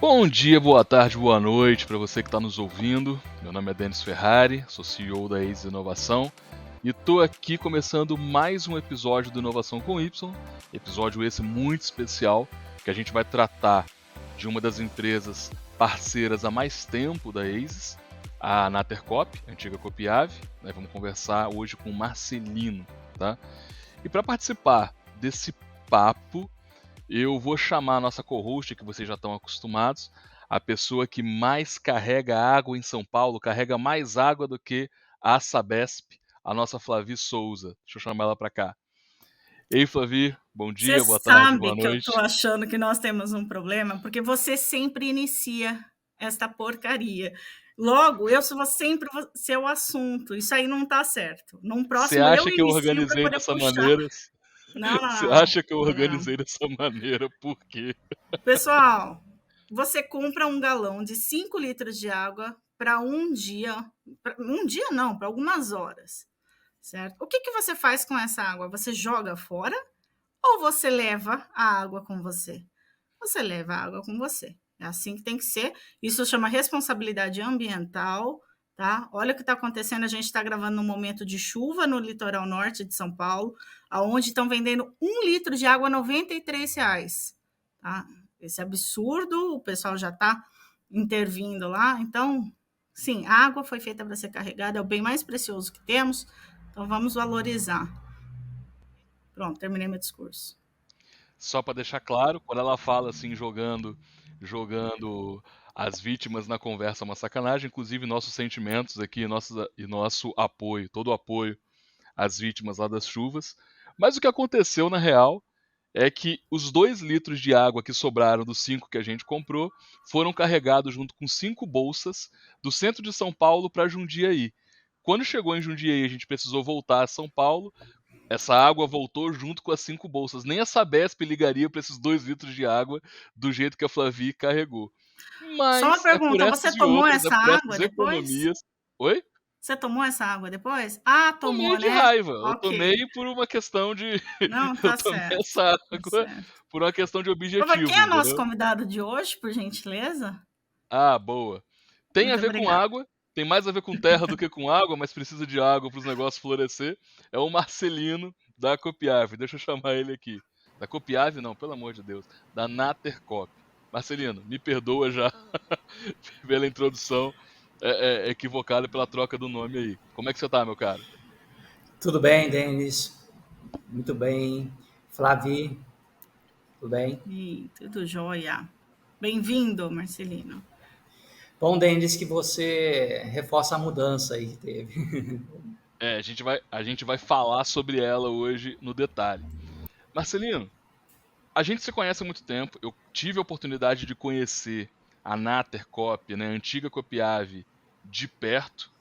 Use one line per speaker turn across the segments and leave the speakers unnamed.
Bom dia, boa tarde, boa noite para você que está nos ouvindo. Meu nome é Denis Ferrari, sou CEO da Ace Inovação e estou aqui começando mais um episódio do Inovação com Y, episódio esse muito especial, que a gente vai tratar de uma das empresas parceiras há mais tempo da Ace, a Natercop, antiga Copiave. Vamos conversar hoje com o Marcelino, tá? E para participar desse papo, eu vou chamar a nossa co-host, que vocês já estão acostumados, a pessoa que mais carrega água em São Paulo, carrega mais água do que a Sabesp, a nossa Flavi Souza. Deixa eu chamar ela para cá. Ei, Flavi, bom
Você
dia, boa tarde, boa
sabe que eu
noite.
tô achando que nós temos um problema, porque você sempre inicia esta porcaria. Logo, eu só vou sempre ser o assunto. Isso aí não tá certo. Num
Você
próximo, eu
acha que eu
inicio para
organizei
poder
dessa
puxar.
maneira?
Não,
Você
não,
acha que eu
não, não.
organizei dessa maneira? Por quê?
Pessoal, você compra um galão de 5 litros de água para um dia. Um dia não, para algumas horas, certo? O que você faz com essa água? Você joga fora ou você leva a água com você? Você leva a água com você. É assim que tem que ser. Isso chama responsabilidade ambiental, tá? Olha o que está acontecendo. A gente está gravando num momento de chuva no litoral norte de São Paulo, aonde estão vendendo 1 litro de água R$ 93, tá? Esse absurdo, o pessoal já está intervindo lá. Então, sim, a água foi feita para ser carregada, é o bem mais precioso que temos, então vamos valorizar. Pronto, terminei meu discurso.
Só para deixar claro, quando ela fala assim, jogando as vítimas na conversa, é uma sacanagem. Inclusive, nossos sentimentos aqui e nosso apoio, todo o apoio às vítimas lá das chuvas. Mas o que aconteceu na real é que os 2 litros de água que sobraram dos 5 que a gente comprou foram carregados junto com 5 bolsas do centro de São Paulo para Jundiaí. Quando chegou em Jundiaí, a gente precisou voltar a São Paulo. Essa água voltou junto com as 5 bolsas. Nem a Sabesp ligaria para esses 2 litros de água do jeito que a Flavi carregou.
Só uma
Mas é por
pergunta, você
essas e
tomou
outras, é
essa
por
água
essas
depois?
economias. Oi?
Você tomou essa água depois? Ah,
Tomei
tomou,
de
né?
raiva. Eu tomei
Ok.
por uma questão de.
Não,
Eu
tá
tomei
certo.
essa
Tá
água
certo.
por uma questão de
Quem
objetivo,
é nosso
entendeu?
convidado de hoje, por gentileza?
Ah, boa. Tem a
Muito
ver com
obrigada.
água, tem mais a ver com terra do que com água, mas precisa de água para os negócios florescer. É o Marcelino da Copiave. Deixa eu chamar ele aqui. Da Copiave, não, pelo amor de Deus. Da Natercop. Marcelino, me perdoa já pela introdução equivocada pela troca do nome aí. Como é que você tá, meu cara?
Tudo bem, Denis? Muito bem. Flavi, tudo bem?
Tudo jóia. Bem-vindo, Marcelino.
Bom, Denis, que você reforça a mudança aí que teve.
A gente vai falar sobre ela hoje no detalhe. Marcelino, a gente se conhece há muito tempo. Eu tive a oportunidade de conhecer a Natercop, né, a antiga Copiave, de perto.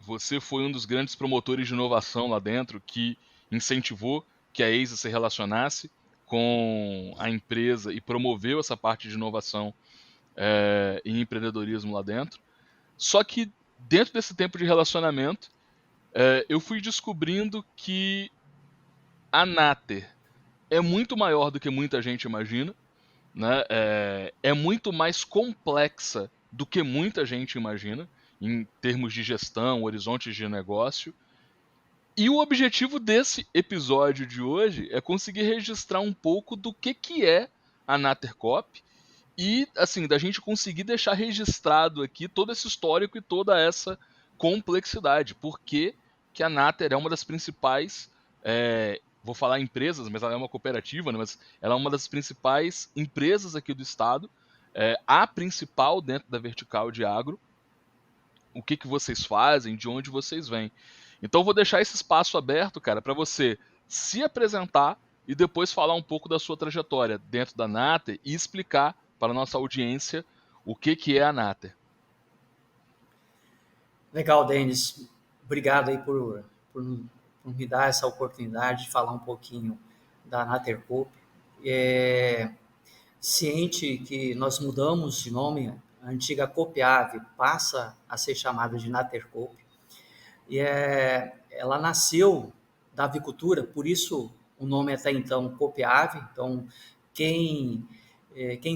Você foi um dos grandes promotores de inovação lá dentro que incentivou que a Ace se relacionasse com a empresa e promoveu essa parte de inovação e empreendedorismo lá dentro. Só que dentro desse tempo de relacionamento, eu fui descobrindo que a Nater é muito maior do que muita gente imagina, né? É muito mais complexa do que muita gente imagina, em termos de gestão, horizontes de negócio. E o objetivo desse episódio de hoje é conseguir registrar um pouco do que é a Natercop e, assim, da gente conseguir deixar registrado aqui todo esse histórico e toda essa complexidade. Por que que a Nater é uma das principais, vou falar empresas, mas ela é uma cooperativa, né, mas ela é uma das principais empresas aqui do estado, a principal dentro da vertical de agro. O que vocês fazem, de onde vocês vêm. Então eu vou deixar esse espaço aberto, cara, para você se apresentar e depois falar um pouco da sua trajetória dentro da Nater e explicar para a nossa audiência o que é a Nater.
Legal, Denis. Obrigado aí por me dar essa oportunidade de falar um pouquinho da Natercoop. Ciente que nós mudamos de nome, a antiga Copiave passa a ser chamada de Natercoop. Ela nasceu da avicultura, por isso o nome até então Copiave. Então, quem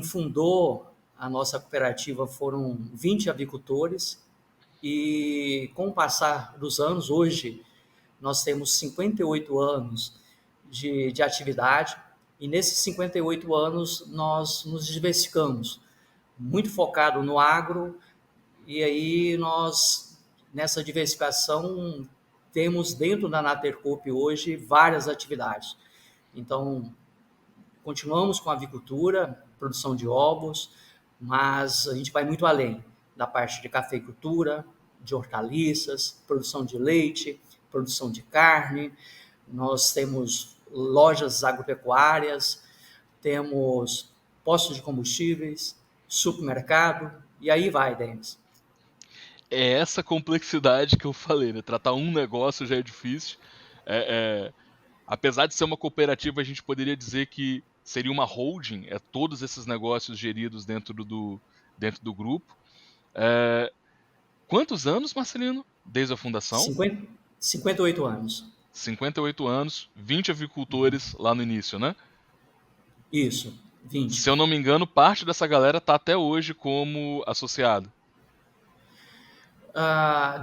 fundou a nossa cooperativa foram 20 avicultores e, com o passar dos anos, hoje nós temos 58 anos de atividade e nesses 58 anos nós nos diversificamos, muito focado no agro, e aí nós, nessa diversificação, temos dentro da Natercoop hoje várias atividades. Então, continuamos com a avicultura, produção de ovos, mas a gente vai muito além da parte de cafeicultura, de hortaliças, produção de leite, produção de carne. Nós temos lojas agropecuárias, temos postos de combustíveis, supermercado, e aí vai, Denis.
É essa complexidade que eu falei, né? Tratar um negócio já é difícil. Apesar de ser uma cooperativa, a gente poderia dizer que seria uma holding, todos esses negócios geridos dentro do grupo. Quantos anos, Marcelino, desde a fundação?
58 anos.
58 anos, 20 avicultores lá no início, né?
Isso, 20.
Se eu não me engano, parte dessa galera está até hoje como associado.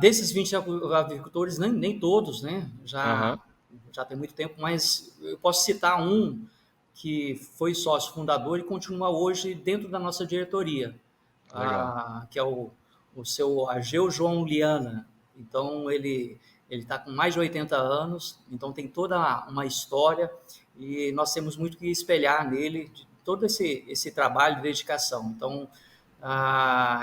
Desses 20 avicultores, nem todos, né? Já tem muito tempo, mas eu posso citar um que foi sócio fundador e continua hoje dentro da nossa diretoria, que é o seu Ageu João Liana. Então, ele está com mais de 80 anos, então tem toda uma história e nós temos muito que espelhar nele, de todo esse trabalho de dedicação. Então,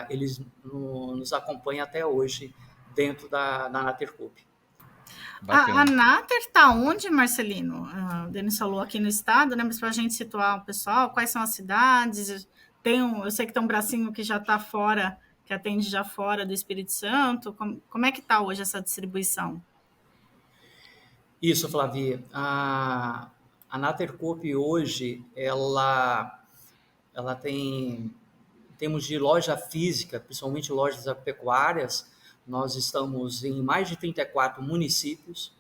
eles nos acompanham até hoje dentro da Natercoop.
A Nater está onde, Marcelino? O Denis falou aqui no estado, né? Mas para a gente situar o pessoal, quais são as cidades? Eu sei que tem um bracinho que já está fora, que atende já fora do Espírito Santo. Como é que está hoje essa distribuição?
Isso, Flavia. A Natercoop hoje, ela tem, em termos de loja física, principalmente lojas agropecuárias, nós estamos em mais de 34 municípios,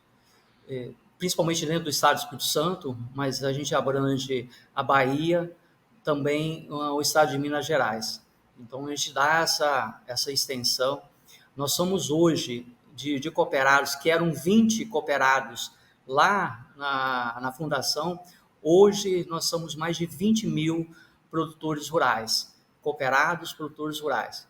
principalmente dentro do estado do Espírito Santo, mas a gente abrange a Bahia, também o estado de Minas Gerais. Então, a gente dá essa extensão. Nós somos hoje, de cooperados, que eram 20 cooperados lá na fundação, hoje nós somos mais de 20 mil produtores rurais, cooperados, produtores rurais.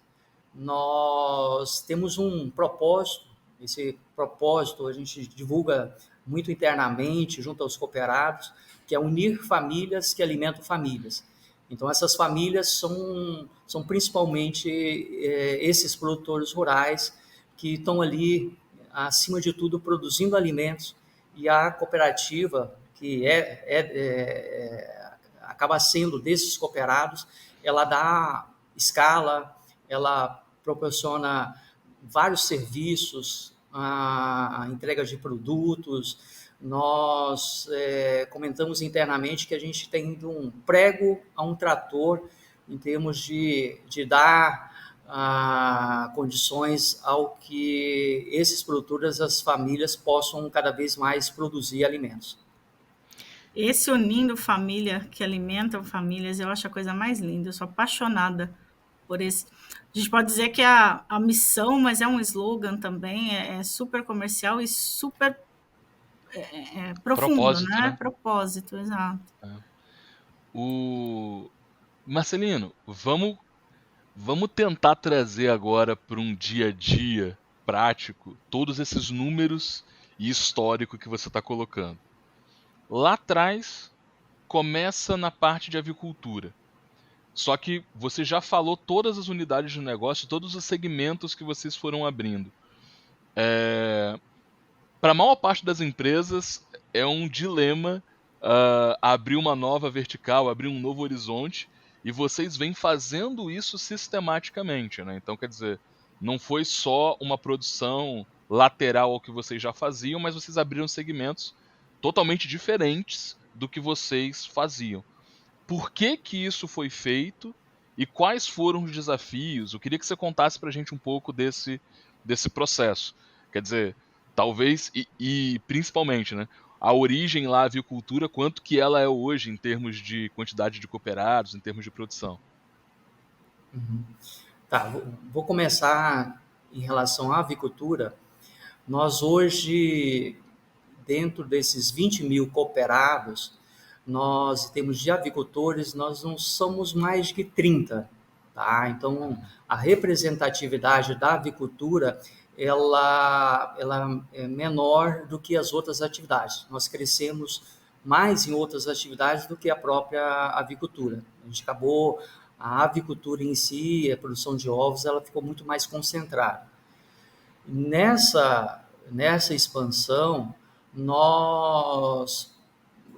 Nós temos um propósito, esse propósito a gente divulga muito internamente junto aos cooperados, que é unir famílias que alimentam famílias. Então, essas famílias são principalmente esses produtores rurais que estão ali, acima de tudo, produzindo alimentos, e a cooperativa, que acaba sendo desses cooperados, ela dá escala, ela proporciona vários serviços, a entrega de produtos. Nós comentamos internamente que a gente tem um prego a um trator em termos de dar condições ao que esses produtores, as famílias, possam cada vez mais produzir alimentos.
Esse unindo família, que alimentam famílias, eu acho a coisa mais linda. Eu sou apaixonada por esse. A gente pode dizer que é a missão, mas é um slogan também, é super comercial e super profundo,
propósito,
né? Propósito, exato.
Marcelino, vamos tentar trazer agora para um dia a dia prático todos esses números e histórico que você está colocando. Lá atrás, começa na parte de avicultura. Só que você já falou todas as unidades de negócio, todos os segmentos que vocês foram abrindo. Para a maior parte das empresas, é um dilema abrir uma nova vertical, abrir um novo horizonte, e vocês vêm fazendo isso sistematicamente, né? Então, quer dizer, não foi só uma produção lateral ao que vocês já faziam, mas vocês abriram segmentos totalmente diferentes do que vocês faziam. Por que isso foi feito e quais foram os desafios? Eu queria que você contasse para a gente um pouco desse processo. Quer dizer, talvez, e principalmente, né, a origem lá, a avicultura, quanto que ela é hoje em termos de quantidade de cooperados, em termos de produção.
Uhum. Tá, vou começar em relação à avicultura. Nós hoje, dentro desses 20 mil cooperados, nós temos de avicultores, nós não somos mais de 30, tá? Então, a representatividade da avicultura, ela é menor do que as outras atividades. Nós crescemos mais em outras atividades do que a própria avicultura. A gente acabou, a avicultura em si, a produção de ovos, ela ficou muito mais concentrada. Nessa expansão, nós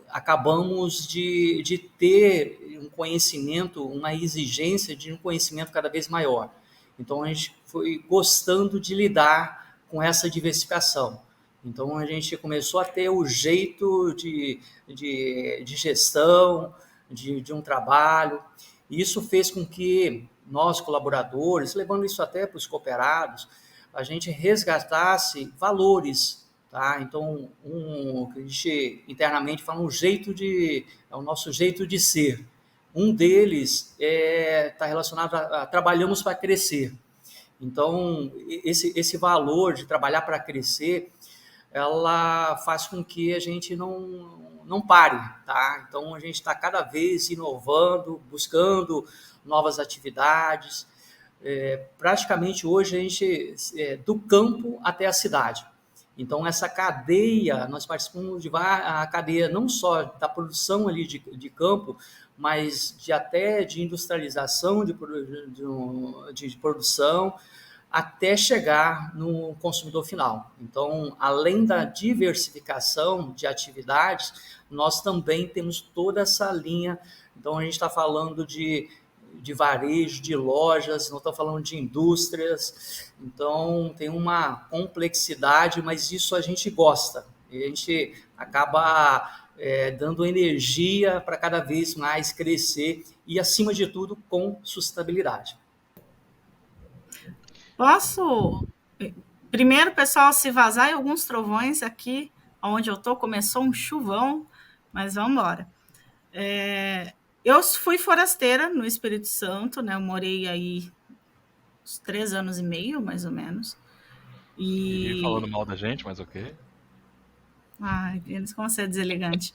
acabamos de ter um conhecimento, uma exigência de um conhecimento cada vez maior. Então, a gente foi gostando de lidar com essa diversificação. Então, a gente começou a ter o jeito de gestão, de um trabalho. E isso fez com que nós, colaboradores, levando isso até para os cooperados, a gente resgatasse valores, tá? Então, que a gente internamente fala é o nosso jeito de ser. Um deles está relacionado a trabalhamos para crescer. Então, esse valor de trabalhar para crescer, ela faz com que a gente não pare, tá? Então, a gente está cada vez inovando, buscando novas atividades. Praticamente hoje a gente do campo até a cidade. Então essa cadeia, nós participamos de a cadeia não só da produção ali de campo, mas até de industrialização de produção até chegar no consumidor final. Então, além da diversificação de atividades, nós também temos toda essa linha. Então, a gente está falando de varejo, de lojas, não estou falando de indústrias. Então, tem uma complexidade, mas isso a gente gosta. E a gente acaba dando energia para cada vez mais crescer e, acima de tudo, com sustentabilidade.
Posso? Primeiro, pessoal, se vazar e alguns trovões aqui, onde eu estou, começou um chuvão, mas vamos embora. Eu fui forasteira no Espírito Santo, né? Eu morei aí uns 3 anos e meio, mais ou menos.
E falando mal da gente, mas ok.
Ai, Vênus, como você é deselegante.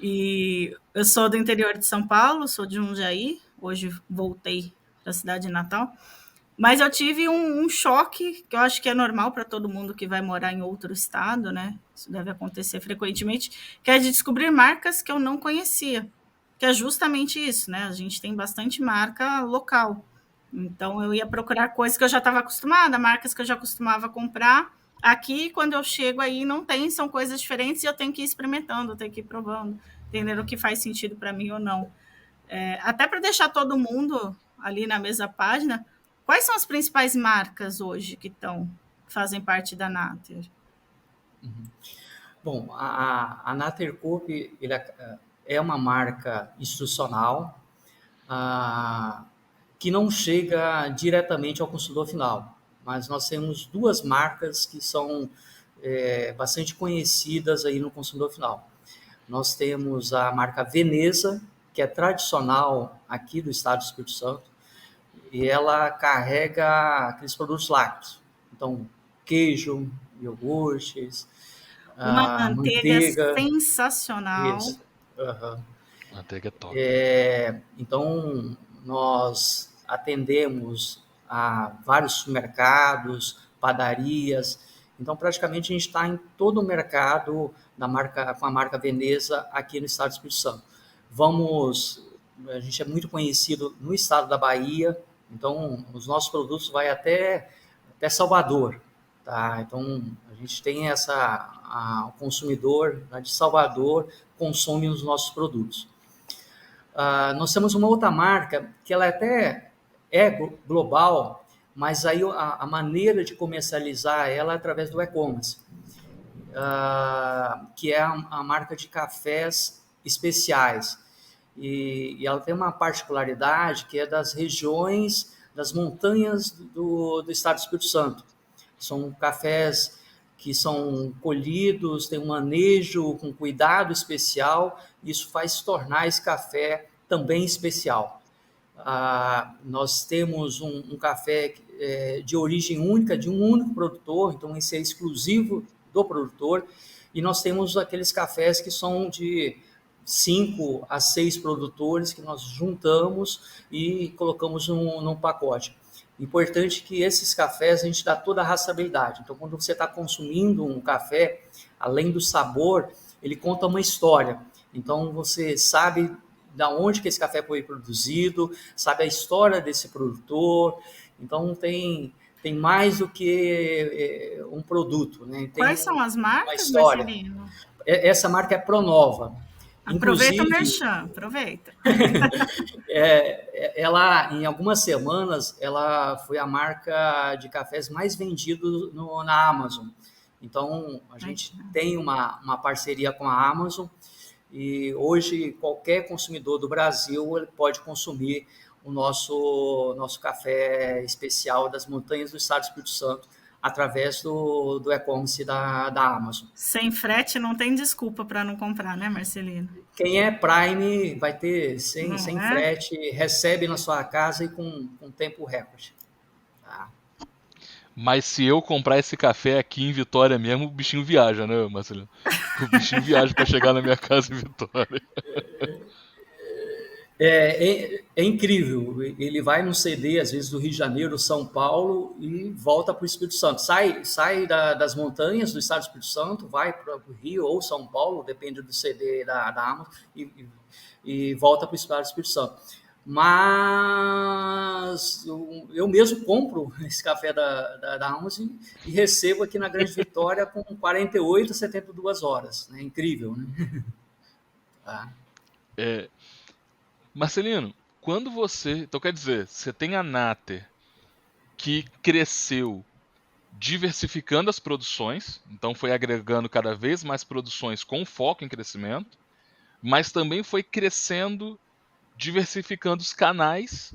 E eu sou do interior de São Paulo, sou de Jundiaí, hoje voltei para a cidade de Natal. Mas eu tive um choque, que eu acho que é normal para todo mundo que vai morar em outro estado, né? Isso deve acontecer frequentemente, que é de descobrir marcas que eu não conhecia. Que é justamente isso, né? A gente tem bastante marca local. Então, eu ia procurar coisas que eu já estava acostumada, marcas que eu já costumava comprar. Aqui, quando eu chego aí, não tem, são coisas diferentes e eu tenho que ir experimentando, tenho que ir provando, entendendo o que faz sentido para mim ou não. Até para deixar todo mundo ali na mesma página, quais são as principais marcas hoje que fazem parte da Nater?
Bom, a Nater Coop é uma marca institucional que não chega diretamente ao consumidor final, mas nós temos 2 marcas que são bastante conhecidas aí no consumidor final. Nós temos a marca Veneza, que é tradicional aqui do estado do Espírito Santo, e ela carrega aqueles produtos lácteos. Então, queijo, iogurtes,
uma manteiga sensacional.
Isso. Uhum.
Manteiga é top.
Então, nós atendemos a vários supermercados, padarias. Então, praticamente, a gente está em todo o mercado com a marca Veneza aqui no estado do Espírito Santo. A gente é muito conhecido no estado da Bahia, então os nossos produtos vão até Salvador. Tá? Então, a gente tem o consumidor de Salvador consome os nossos produtos. Nós temos uma outra marca que ela até é global, mas aí a maneira de comercializar ela é através do e-commerce, que é a marca de cafés especiais. E ela tem uma particularidade que é das regiões, das montanhas do estado do Espírito Santo. São cafés que são colhidos, tem um manejo com cuidado especial, isso faz tornar esse café também especial. Nós temos um café de origem única, de um único produtor, então esse é exclusivo do produtor, e nós temos aqueles cafés que são de 5 a 6 produtores que nós juntamos e colocamos num pacote. Importante que esses cafés a gente dá toda a rastreabilidade. Então, quando você está consumindo um café, além do sabor, ele conta uma história. Então, você sabe da onde que esse café foi produzido, sabe a história desse produtor. Então, tem mais do que um produto, né? Tem
Quais são as
uma
marcas,
história.
Marcelino?
Essa marca é Pronova.
Aproveita o
Inclusive,
merchan, aproveita.
ela, em algumas semanas, ela foi a marca de cafés mais vendido na Amazon. Então, a gente tem uma parceria com a Amazon e hoje qualquer consumidor do Brasil ele pode consumir o nosso café especial das montanhas do estado do Espírito Santo através do e-commerce da Amazon.
Sem frete não tem desculpa para não comprar, né, Marcelino?
Quem é Prime vai ter sem
Não é?
frete, recebe na sua casa e com tempo recorde. Tá?
Mas se eu comprar esse café aqui em Vitória mesmo, o bichinho viaja, né, Marcelino? O bichinho viaja para chegar na minha casa em Vitória.
É incrível. Ele vai no CD, às vezes, do Rio de Janeiro, São Paulo, e volta para o Espírito Santo. Sai das montanhas do estado do Espírito Santo, vai para o Rio ou São Paulo, depende do CD da Amazon, e volta para o estado do Espírito Santo. Mas eu mesmo compro esse café da Amazon e recebo aqui na Grande Vitória com 48 a 72 horas. É incrível, né? Tá.
Marcelino, quando você... Então, quer dizer, você tem a Nater, que cresceu diversificando as produções, então foi agregando cada vez mais produções com foco em crescimento, mas também foi crescendo, diversificando os canais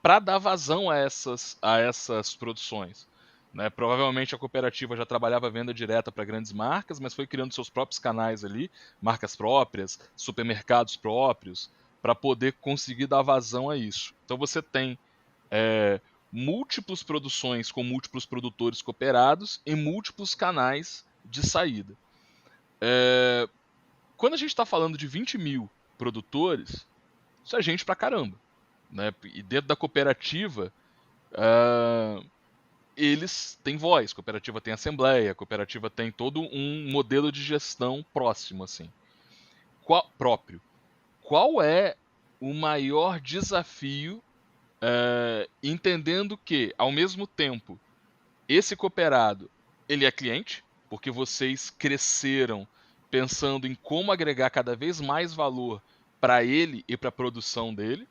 para dar vazão a essas produções. Né? Provavelmente a cooperativa já trabalhava venda direta para grandes marcas, mas foi criando seus próprios canais ali, marcas próprias, supermercados próprios, para poder conseguir dar vazão a isso. Então você tem múltiplas produções com múltiplos produtores cooperados e múltiplos canais de saída. Quando a gente está falando de 20 mil produtores, isso é gente pra caramba. Né? E dentro da cooperativa, eles têm voz, a cooperativa tem assembleia, a cooperativa tem todo um modelo de gestão próximo, assim. Próprio. Qual é o maior desafio, entendendo que, ao mesmo tempo, esse cooperado, ele é cliente, porque vocês cresceram pensando em como agregar cada vez mais valor para ele e para a produção dele,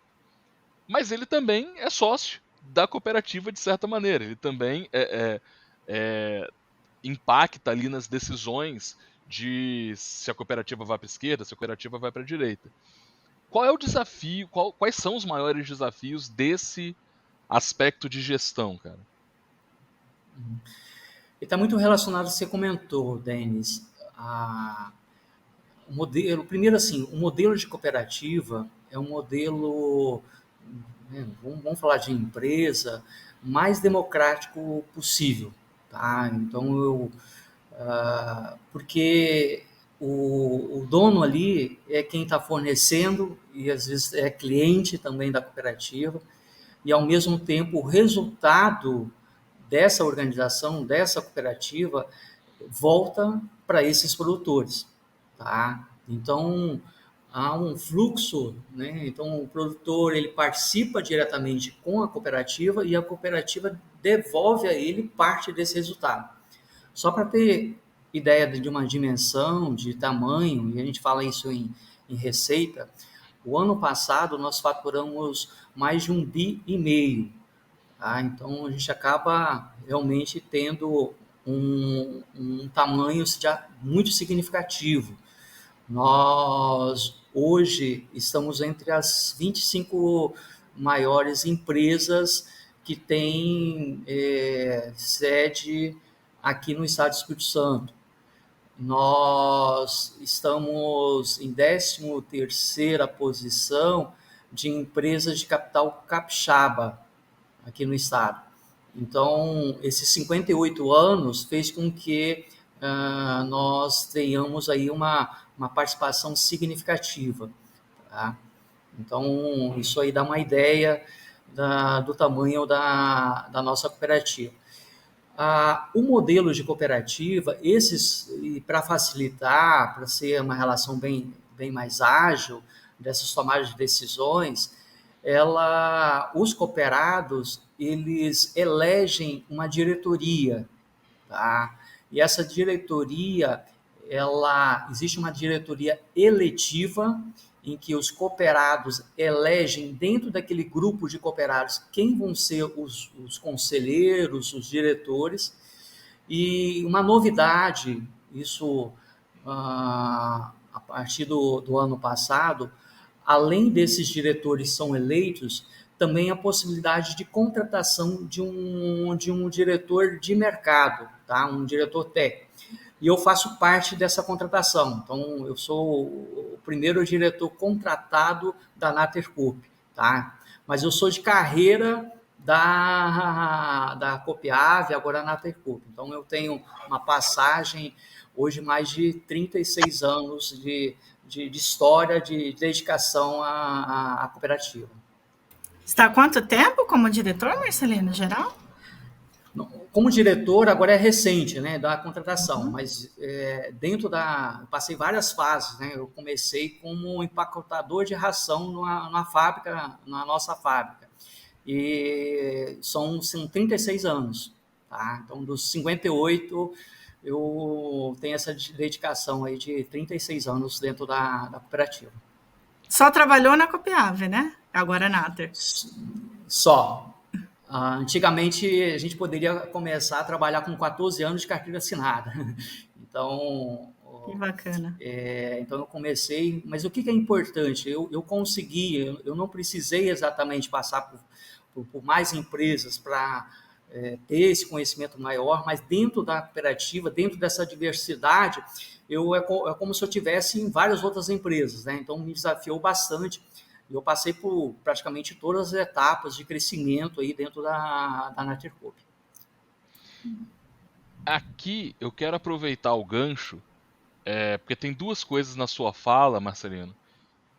mas ele também é sócio da cooperativa de certa maneira. Ele também impacta ali nas decisões de se a cooperativa vai para a esquerda, se a cooperativa vai para a direita. Qual é o desafio? Quais são os maiores desafios desse aspecto de gestão, cara?
Está muito relacionado ao que você comentou, Denis. Primeiro, assim, o modelo de cooperativa é um modelo, né, vamos falar de empresa, mais democrático possível. Tá? Então, porque o dono ali é quem está fornecendo e às vezes é cliente também da cooperativa, e ao mesmo tempo o resultado dessa organização, dessa cooperativa, volta para esses produtores. Tá? Então, há um fluxo, né? Então, o produtor ele participa diretamente com a cooperativa e a cooperativa devolve a ele parte desse resultado. Só para ter ideia de uma dimensão, de tamanho, e a gente fala isso em receita, o ano passado nós faturamos mais de 1,5 bi. Tá? Então, a gente acaba realmente tendo um tamanho já muito significativo. Nós, hoje, estamos entre as 25 maiores empresas que têm sede aqui no estado do Espírito Santo. Nós estamos em 13ª posição de empresas de capital capixaba aqui no estado. Então, esses 58 anos fez com que nós tenhamos aí uma participação significativa. Tá? Então, isso aí dá uma ideia do tamanho da nossa cooperativa. O modelo de cooperativa, para facilitar, para ser uma relação bem mais ágil dessas tomadas de decisões, os cooperados, eles elegem uma diretoria, tá? E essa diretoria, existe uma diretoria eletiva, em que os cooperados elegem dentro daquele grupo de cooperados quem vão ser os conselheiros, os diretores. E uma novidade, isso a partir do ano passado, além desses diretores são eleitos, também a possibilidade de contratação de um diretor de mercado, tá? Um diretor técnico. E eu faço parte dessa contratação. Então, eu sou o primeiro diretor contratado da Natercoop, tá? Mas eu sou de carreira da Copiave, agora Natercoop. Então, eu tenho uma passagem, hoje, mais de 36 anos de história, de dedicação à cooperativa.
Está há quanto tempo como diretor, Marcelino, geral?
Como diretor, agora é recente, né, da contratação, mas passei várias fases, né? Eu comecei como empacotador de ração numa fábrica, na nossa fábrica, e são 36 anos, tá? Então, dos 58, eu tenho essa dedicação aí de 36 anos dentro da cooperativa.
Só trabalhou na Copiave, né? Agora Nater.
Só. Antigamente, a gente poderia começar a trabalhar com 14 anos de carteira assinada. Então,
que bacana.
Então, eu comecei... Mas o que é importante? Eu consegui, eu não precisei exatamente passar por mais empresas para ter esse conhecimento maior, mas dentro da cooperativa, dentro dessa diversidade, é como se eu estivesse em várias outras empresas, né? Então, me desafiou bastante. Eu passei por praticamente todas as etapas de crescimento aí dentro da Natercoop.
Aqui eu quero aproveitar o gancho, porque tem duas coisas na sua fala, Marcelino,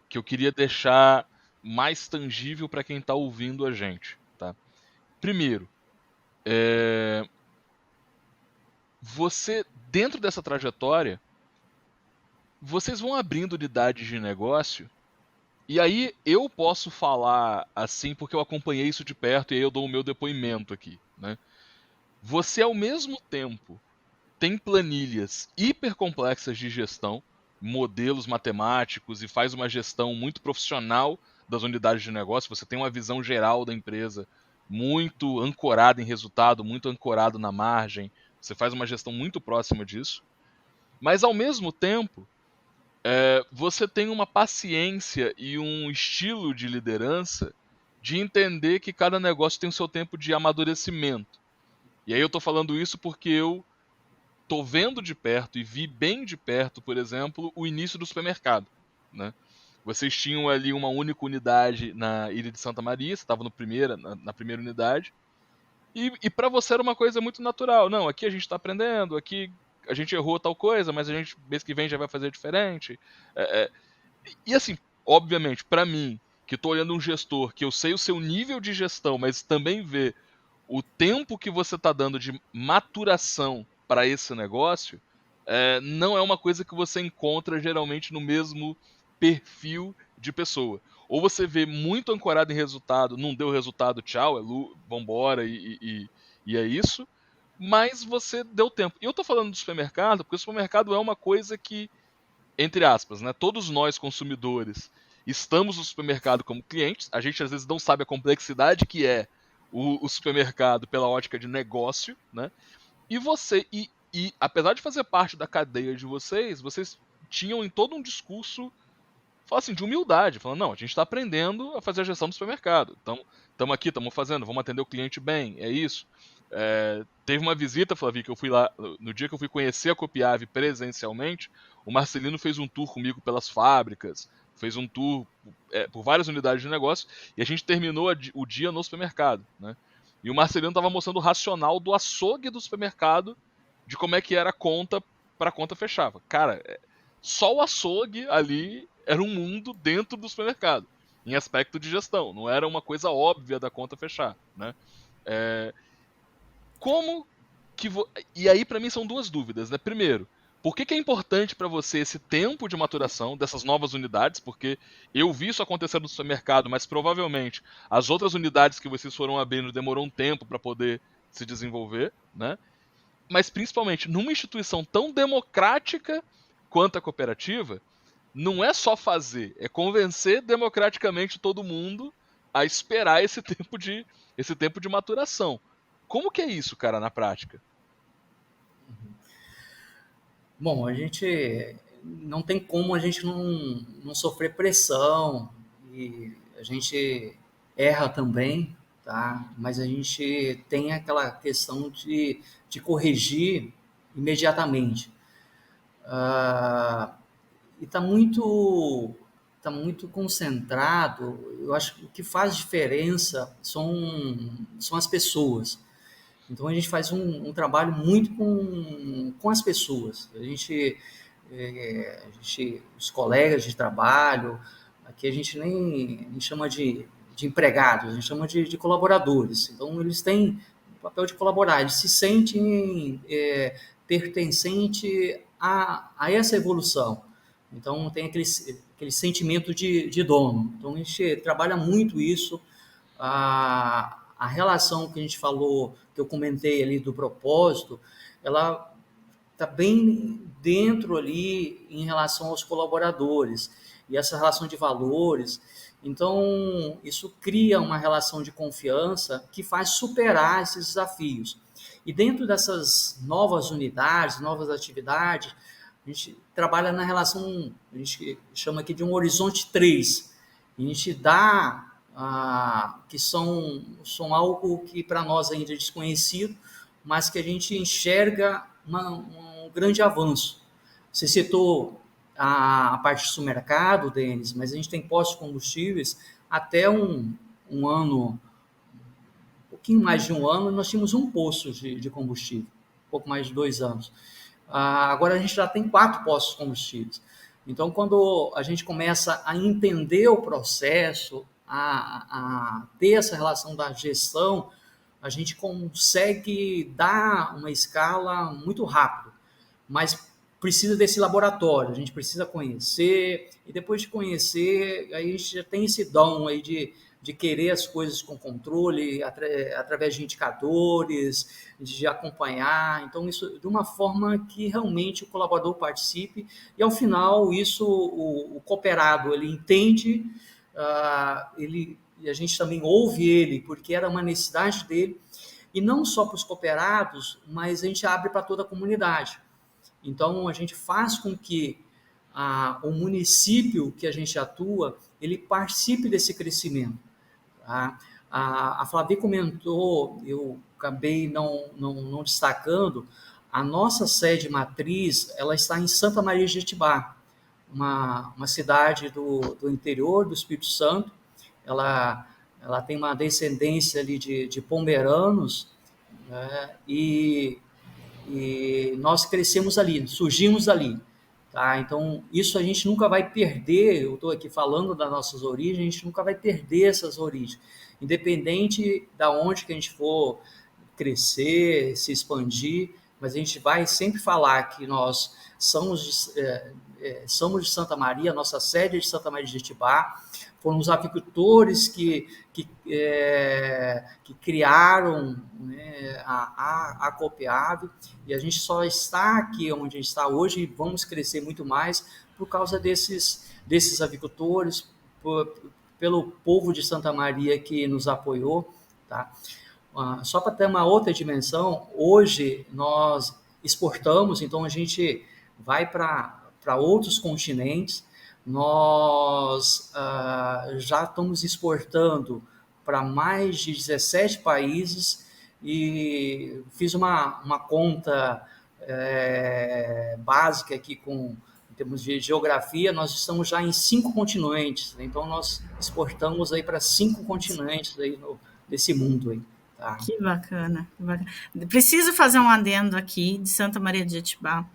que eu queria deixar mais tangível para quem está ouvindo a gente. Tá? Primeiro, você, dentro dessa trajetória, vocês vão abrindo unidades de negócio. E aí eu posso falar assim porque eu acompanhei isso de perto e aí eu dou o meu depoimento aqui, né? Você, ao mesmo tempo, tem planilhas hiper complexas de gestão, modelos matemáticos e faz uma gestão muito profissional das unidades de negócio. Você tem uma visão geral da empresa muito ancorada em resultado, muito ancorado na margem. Você faz uma gestão muito próxima disso. Mas, ao mesmo tempo, você tem uma paciência e um estilo de liderança de entender que cada negócio tem o seu tempo de amadurecimento. E aí eu estou falando isso porque eu estou vendo de perto e vi bem de perto, por exemplo, o início do supermercado. Né? Vocês tinham ali uma única unidade na Ilha de Santa Maria, você estava na primeira unidade, e para você era uma coisa muito natural. Não, aqui a gente está aprendendo, aqui a gente errou tal coisa, mas a gente mês que vem já vai fazer diferente. E assim, obviamente, para mim, que estou olhando um gestor, que eu sei o seu nível de gestão, mas também ver o tempo que você está dando de maturação para esse negócio, não é uma coisa que você encontra geralmente no mesmo perfil de pessoa. Ou você vê muito ancorado em resultado, não deu resultado, tchau, vambora e é isso. Mas você deu tempo. E eu tô falando do supermercado, porque o supermercado é uma coisa que, entre aspas, né, todos nós consumidores estamos no supermercado como clientes, a gente às vezes não sabe a complexidade que é o supermercado pela ótica de negócio, né? E você, apesar de fazer parte da cadeia de vocês tinham em todo um discurso, fala assim, de humildade, falando, não, a gente está aprendendo a fazer a gestão do supermercado. Então, estamos aqui, estamos fazendo, vamos atender o cliente bem, é isso. Teve uma visita, Flavi, que eu fui lá, no dia que eu fui conhecer a Copiave presencialmente, o Marcelino fez um tour comigo pelas fábricas, fez um tour por várias unidades de negócio e a gente terminou o dia no supermercado, né? E o Marcelino estava mostrando o racional do açougue do supermercado, de como é que era a conta para a conta fechava. Cara, só o açougue ali era um mundo dentro do supermercado, em aspecto de gestão. Não era uma coisa óbvia da conta fechar, né? Como que... E aí, para mim, são duas dúvidas, né? Primeiro, por que é importante para você esse tempo de maturação dessas novas unidades? Porque eu vi isso acontecer no supermercado, mas provavelmente as outras unidades que vocês foram abrindo demorou um tempo para poder se desenvolver, né? Mas principalmente numa instituição tão democrática quanto a cooperativa, não é só fazer, é convencer democraticamente todo mundo a esperar esse tempo de maturação. Como que é isso, cara, na prática?
Bom, a gente não tem como a gente não sofrer pressão e a gente erra também, tá? Mas a gente tem aquela questão de corrigir imediatamente. E tá muito concentrado. Eu acho que o que faz diferença são as pessoas. Então a gente faz um trabalho muito com as pessoas. Os colegas de trabalho, aqui a gente nem chama de empregados, a gente chama de colaboradores. Então eles têm o papel de colaborar, eles se sentem pertencente a essa evolução. Então tem aquele sentimento de dono. Então a gente trabalha muito isso. A relação que a gente falou, que eu comentei ali do propósito, ela está bem dentro ali em relação aos colaboradores e essa relação de valores. Então, isso cria uma relação de confiança que faz superar esses desafios. E dentro dessas novas unidades, novas atividades, a gente trabalha na relação, a gente chama aqui de um horizonte 3. A gente dá que são algo que para nós ainda é desconhecido, mas que a gente enxerga um grande avanço. Você citou a parte do supermercado, Denis, mas a gente tem postos de combustíveis até um ano, um pouquinho mais de um ano, nós tínhamos um posto de combustível, um pouco mais de 2 anos. Agora a gente já tem 4 postos de combustíveis. Então, quando a gente começa a entender o processo, a ter essa relação da gestão, a gente consegue dar uma escala muito rápido, mas precisa desse laboratório, a gente precisa conhecer, e depois de conhecer, aí a gente já tem esse dom aí de querer as coisas com controle, através de indicadores, de acompanhar, então isso de uma forma que realmente o colaborador participe, e ao final isso o cooperado, ele entende, e a gente também ouve ele, porque era uma necessidade dele, e não só para os cooperados, mas a gente abre para toda a comunidade. Então, a gente faz com que o município que a gente atua, ele participe desse crescimento. Tá? A Flavi comentou, eu acabei não destacando, a nossa sede matriz, ela está em Santa Maria de Jetibá, uma cidade do interior do Espírito Santo. Ela tem uma descendência ali de pomeranos, né? E nós crescemos ali, surgimos ali. Tá? Então, isso a gente nunca vai perder, eu estou aqui falando das nossas origens, a gente nunca vai perder essas origens, independente de onde que a gente for crescer, se expandir, mas a gente vai sempre falar que nós somos de Santa Maria, nossa sede é de Santa Maria de Jetibá, foram os apicultores que criaram, né, a Copiave, e a gente só está aqui onde a gente está hoje e vamos crescer muito mais por causa desses apicultores, pelo povo de Santa Maria que nos apoiou. Tá? Só para ter uma outra dimensão, hoje nós exportamos, então a gente vai para outros continentes. Nós já estamos exportando para mais de 17 países e fiz uma conta básica aqui termos de geografia, nós estamos já em 5 continentes, então nós exportamos aí para 5 continentes aí desse mundo aí. Tá?
Que bacana, que bacana. Preciso fazer um adendo aqui de Santa Maria de Jetibá.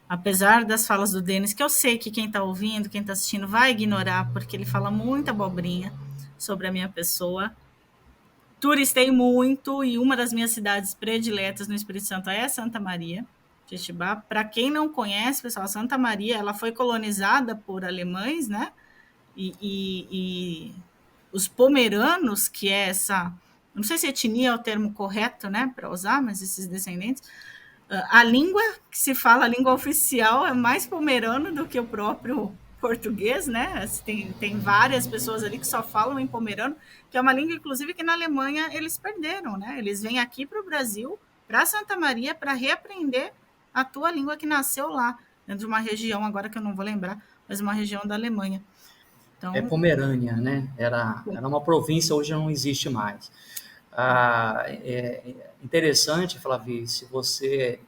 Apesar das falas do Denis, que eu sei que quem está ouvindo, quem está assistindo, vai ignorar, porque ele fala muita abobrinha sobre a minha pessoa. Turistei muito e uma das minhas cidades prediletas no Espírito Santo é Santa Maria de Jetibá. Para quem não conhece, pessoal, Santa Maria ela foi colonizada por alemães, né? E os pomeranos, que é essa, não sei se etnia é o termo correto, né, para usar, mas esses descendentes, a língua que se fala, a língua oficial, é mais pomerano do que o próprio português, né? Tem várias pessoas ali que só falam em pomerano, que é uma língua, inclusive, que na Alemanha eles perderam, né? Eles vêm aqui para o Brasil, para Santa Maria, para reaprender a tua língua que nasceu lá, dentro de uma região, agora que eu não vou lembrar, mas uma região da Alemanha.
Então, é Pomerânia, né? Era uma província, hoje não existe mais. É interessante, Flavi, se você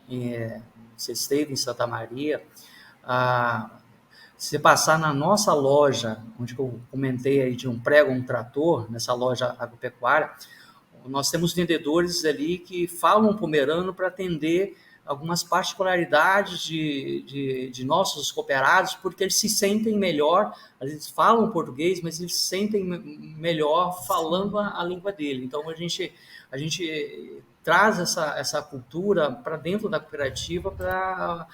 você esteve em Santa Maria, se você passar na nossa loja, onde eu comentei aí de um prego, um trator, nessa loja agropecuária, nós temos vendedores ali que falam pomerano para atender algumas particularidades de nossos cooperados, porque eles se sentem melhor, eles falam português, mas eles se sentem melhor falando a língua dele. Então, a gente traz essa cultura para dentro da cooperativa, para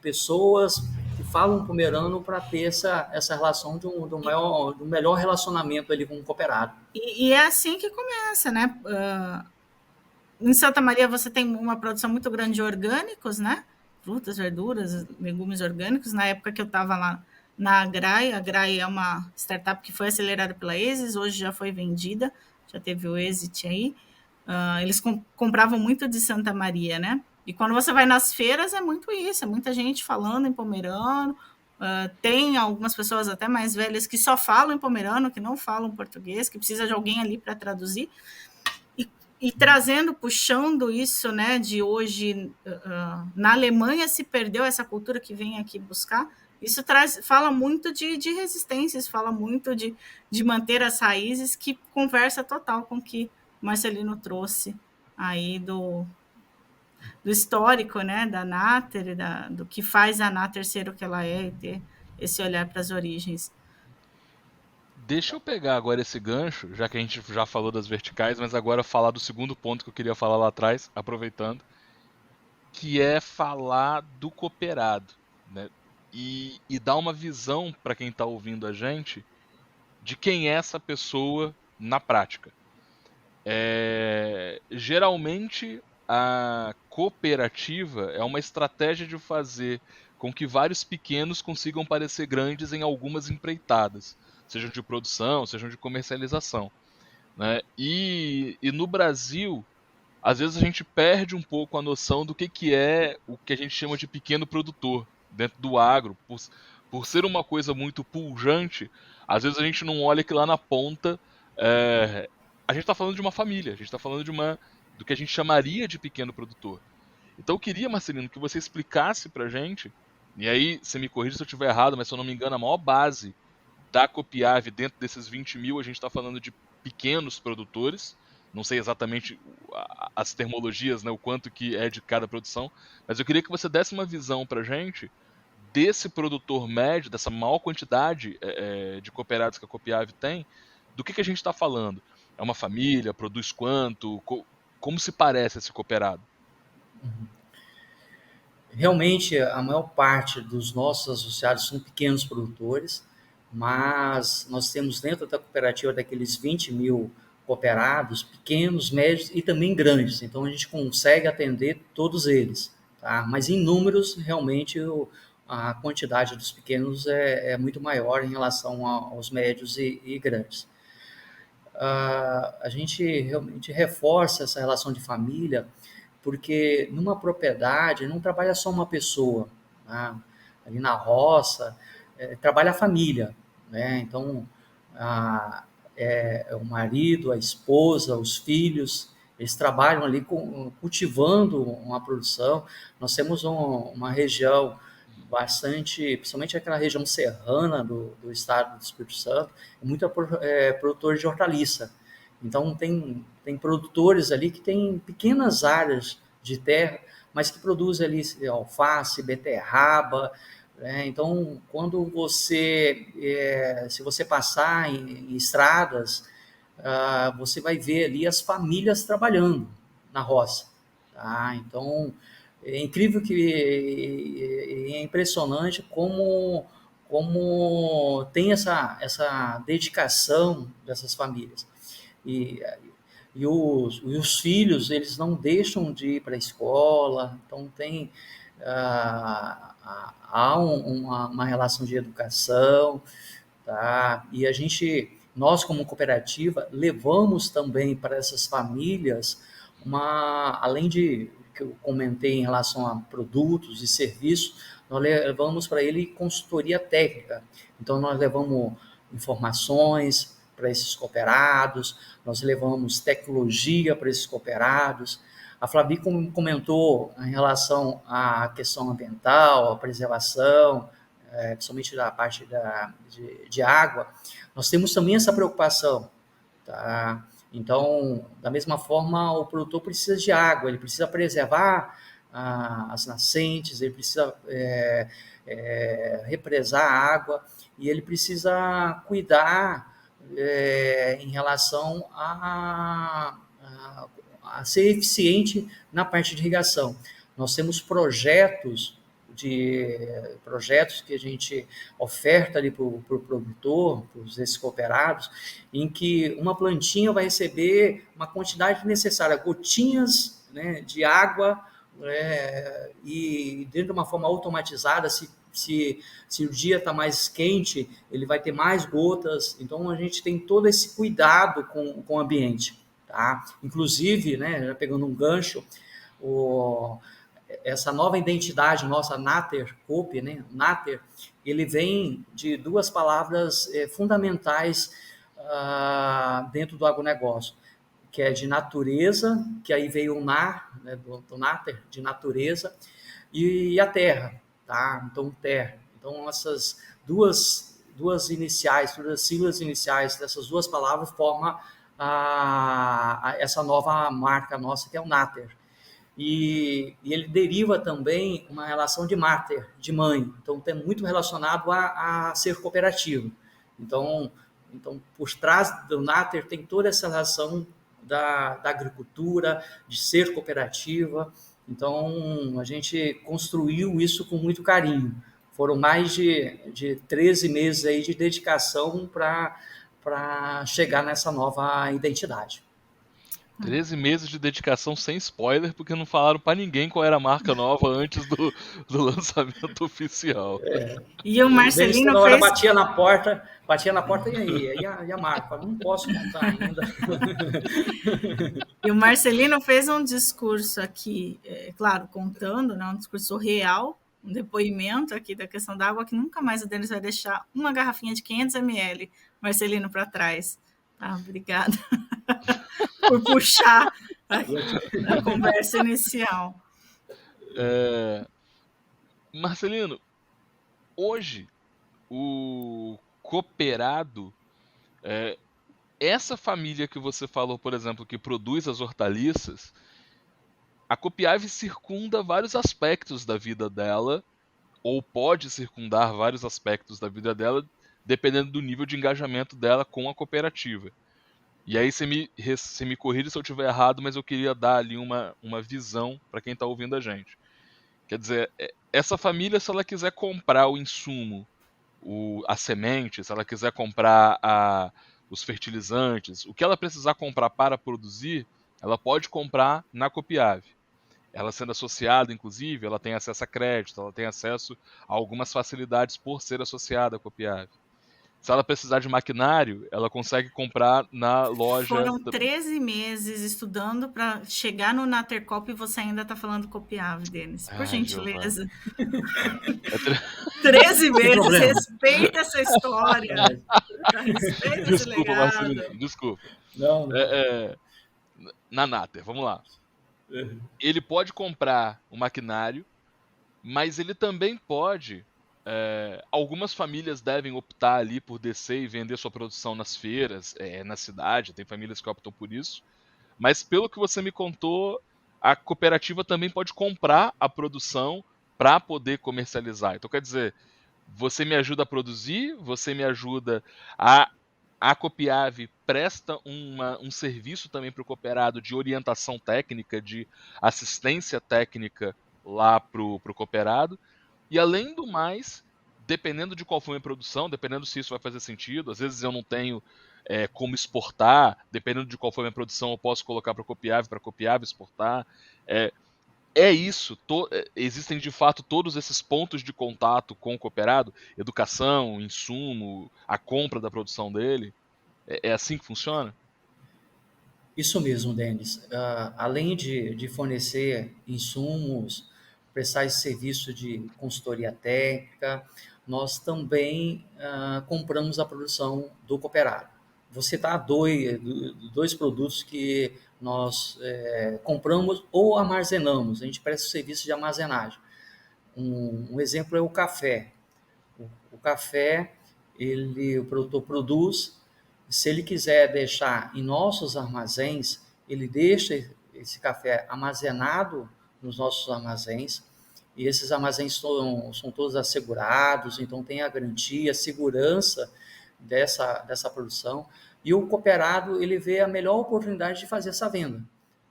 pessoas que falam pomerano, para ter essa relação de um melhor relacionamento ali com o cooperado.
E é assim que começa, né? Em Santa Maria você tem uma produção muito grande de orgânicos, né? Frutas, verduras, legumes orgânicos. Na época que eu estava lá na Agrai, a Agrai é uma startup que foi acelerada pela Exis, hoje já foi vendida, já teve o exit aí. Eles compravam muito de Santa Maria, né? E quando você vai nas feiras é muito isso, é muita gente falando em pomerano. Tem algumas pessoas até mais velhas que só falam em pomerano, que não falam português, que precisa de alguém ali para traduzir. E trazendo, puxando isso, né, de hoje, na Alemanha se perdeu essa cultura que vem aqui buscar, isso fala muito de resistências, fala muito de manter as raízes, que conversa total com o que o Marcelino trouxe aí do histórico, né, da Nater, do que faz a Nater ser o que ela é, e ter esse olhar para as origens.
Deixa eu pegar agora esse gancho, já que a gente já falou das verticais, mas agora falar do segundo ponto que eu queria falar lá atrás, aproveitando, que é falar do cooperado, né? E dar uma visão para quem está ouvindo a gente de quem é essa pessoa na prática. Geralmente, a cooperativa é uma estratégia de fazer com que vários pequenos consigam parecer grandes em algumas empreitadas, sejam de produção, sejam de comercialização, né? E no Brasil, às vezes a gente perde um pouco a noção do que é o que a gente chama de pequeno produtor dentro do agro. Por ser uma coisa muito pujante, às vezes a gente não olha que lá na ponta a gente está falando de uma família, a gente está falando do que a gente chamaria de pequeno produtor. Então eu queria, Marcelino, que você explicasse pra gente, e aí você me corrija se eu estiver errado, mas se eu não me engano, a maior base da Copiave, dentro desses 20 mil, a gente está falando de pequenos produtores. Não sei exatamente as termologias, né, o quanto que é de cada produção, mas eu queria que você desse uma visão pra gente desse produtor médio, dessa maior quantidade de cooperados que a Copiave tem, do que a gente está falando. É uma família, produz quanto, como se parece esse cooperado?
Realmente, a maior parte dos nossos associados são pequenos produtores, mas nós temos dentro da cooperativa daqueles 20 mil cooperados, pequenos, médios e também grandes. Então, a gente consegue atender todos eles. Tá? Mas, em números, realmente, a quantidade dos pequenos é muito maior em relação aos médios e grandes. A gente realmente reforça essa relação de família, porque numa propriedade não trabalha só uma pessoa, né? Ali na roça trabalha a família, né? Então o marido, a esposa, os filhos, eles trabalham ali cultivando uma produção. Nós temos uma região bastante, principalmente aquela região serrana do estado do Espírito Santo, é muito produtor de hortaliça. Então, tem produtores ali que têm pequenas áreas de terra, mas que produzem ali alface, beterraba, né? Então, se você passar em estradas, você vai ver ali as famílias trabalhando na roça, tá? Então, é incrível é impressionante como tem essa dedicação dessas famílias. E, os filhos, eles não deixam de ir para a escola, então há uma relação de educação, tá? E nós como cooperativa, levamos também para essas famílias além de que eu comentei em relação a produtos e serviços, nós levamos para ele consultoria técnica. Então, nós levamos informações para esses cooperados, nós levamos tecnologia para esses cooperados. A Flavi comentou em relação à questão ambiental, à preservação, principalmente da parte de água. Nós temos também essa preocupação, tá? Então, da mesma forma, o produtor precisa de água, ele precisa preservar as nascentes, ele precisa represar a água e ele precisa cuidar em relação a ser eficiente na parte de irrigação. Nós temos projetos que a gente oferta ali para o produtor, para esses cooperados, em que uma plantinha vai receber uma quantidade necessária, gotinhas, né, de água, e dentro de uma forma automatizada, se o dia está mais quente, ele vai ter mais gotas. Então, a gente tem todo esse cuidado com o ambiente, tá? Inclusive, né, já pegando um gancho, essa nova identidade nossa, Nater Coop, né? Nater, ele vem de duas palavras fundamentais dentro do agronegócio, que é de natureza, que aí veio o NAR, né, do Nater, de natureza, e a terra, tá? Então, terra. Então, essas duas iniciais, duas as siglas iniciais dessas duas palavras formam essa nova marca nossa, que é o Nater. E ele deriva também uma relação de mater, de mãe. Então, tem muito relacionado a ser cooperativo. Então, por trás do Nater tem toda essa relação da agricultura, de ser cooperativa. Então, a gente construiu isso com muito carinho. Foram mais de 13 meses aí de dedicação para chegar nessa nova identidade.
13 meses de dedicação sem spoiler, porque não falaram pra ninguém qual era a marca nova antes do lançamento oficial.
E o Marcelino
toda hora
fez...
batia na porta e a marca? Falei, não posso contar ainda.
E o Marcelino fez um discurso aqui, claro, contando, né, um discurso real, um depoimento aqui da questão da água, que nunca mais o Denis vai deixar uma garrafinha de 500 ml, Marcelino, para trás. Tá, obrigada por puxar a conversa inicial.
Marcelino, hoje o cooperado, essa família que você falou, por exemplo, que produz as hortaliças, a Copiave circunda vários aspectos da vida dela, ou pode circundar vários aspectos da vida dela, dependendo do nível de engajamento dela com a cooperativa. E aí você me corrige se eu estiver errado, mas eu queria dar ali uma visão para quem está ouvindo a gente. Quer dizer, essa família, se ela quiser comprar o insumo, a semente, se ela quiser comprar os fertilizantes, o que ela precisar comprar para produzir, ela pode comprar na Copiave. Ela sendo associada, inclusive, ela tem acesso a crédito, ela tem acesso a algumas facilidades por ser associada à Copiave. Se ela precisar de maquinário, ela consegue comprar na loja...
Foram 13 meses estudando para chegar no Natercop e você ainda está falando Copiave, Denis. Por gentileza. 13 meses, respeita essa história. Respeita esse legado.
Marcelino, desculpa.
Não.
Na Nater, vamos lá. Ele pode comprar o maquinário, mas ele também pode. Algumas famílias devem optar ali por descer e vender sua produção nas feiras, na cidade, tem famílias que optam por isso. Mas pelo que você me contou, a cooperativa também pode comprar a produção para poder comercializar. Então, quer dizer, você me ajuda a produzir, você me ajuda a Copiave presta um serviço também para o cooperado de orientação técnica, de assistência técnica lá para o cooperado. E além do mais, dependendo de qual for a minha produção, dependendo se isso vai fazer sentido, às vezes eu não tenho como exportar, dependendo de qual for a minha produção, eu posso colocar para Copiave exportar. Isso, existem de fato todos esses pontos de contato com o cooperado, educação, insumo, a compra da produção dele. É assim que funciona?
Isso mesmo, Denis. Além de fornecer insumos, prestar esse serviço de consultoria técnica, nós também compramos a produção do cooperado. Vou citar dois produtos que nós compramos ou armazenamos. A gente presta o serviço de armazenagem. Um exemplo é o café. O café, o produtor produz. Se ele quiser deixar em nossos armazéns, ele deixa esse café armazenado nos nossos armazéns, e esses armazéns são todos assegurados, então tem a garantia, a segurança dessa produção, e o cooperado ele vê a melhor oportunidade de fazer essa venda.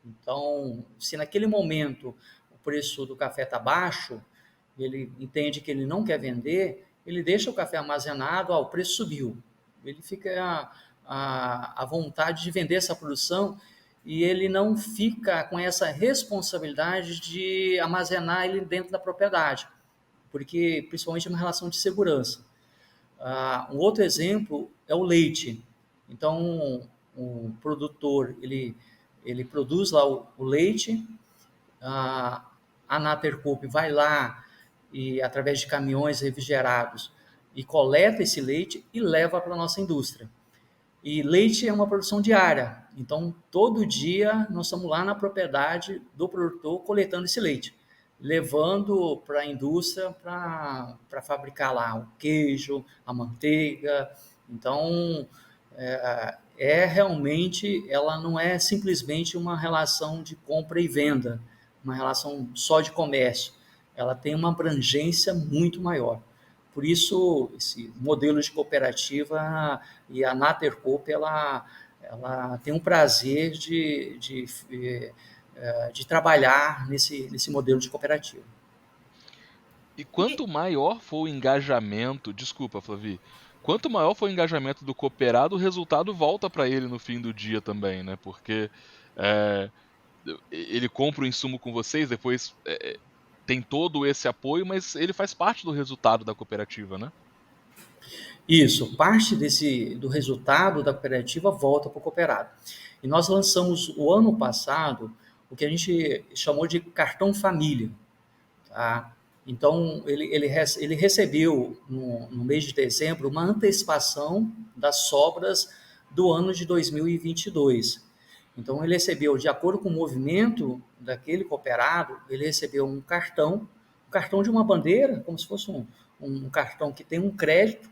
Então, se naquele momento o preço do café está baixo, ele entende que ele não quer vender, ele deixa o café armazenado, o preço subiu. Ele fica à vontade de vender essa produção e ele não fica com essa responsabilidade de armazenar ele dentro da propriedade, porque principalmente é uma relação de segurança. Um outro exemplo é o leite. Então, o produtor, ele produz lá o leite, a Natercoop vai lá e, através de caminhões refrigerados, e coleta esse leite e leva para a nossa indústria. E leite é uma produção diária, então todo dia nós estamos lá na propriedade do produtor coletando esse leite, levando para a indústria para fabricar lá o queijo, a manteiga. Então, realmente, ela não é simplesmente uma relação de compra e venda, uma relação só de comércio, ela tem uma abrangência muito maior. Por isso, esse modelo de cooperativa e a Natercoop, ela tem um prazer de trabalhar nesse modelo de cooperativa.
E quanto maior for o engajamento, desculpa, Flavi, quanto maior for o engajamento do cooperado, o resultado volta para ele no fim do dia também, né? Porque ele compra o insumo com vocês, depois tem todo esse apoio, mas ele faz parte do resultado da cooperativa, né?
Isso, parte do resultado da cooperativa volta para o cooperado. E nós lançamos o ano passado o que a gente chamou de cartão família. Tá? Então, ele recebeu, no mês de dezembro, uma antecipação das sobras do ano de 2022. Então, ele recebeu, de acordo com o movimento daquele cooperado, ele recebeu um cartão de uma bandeira, como se fosse um cartão que tem um crédito,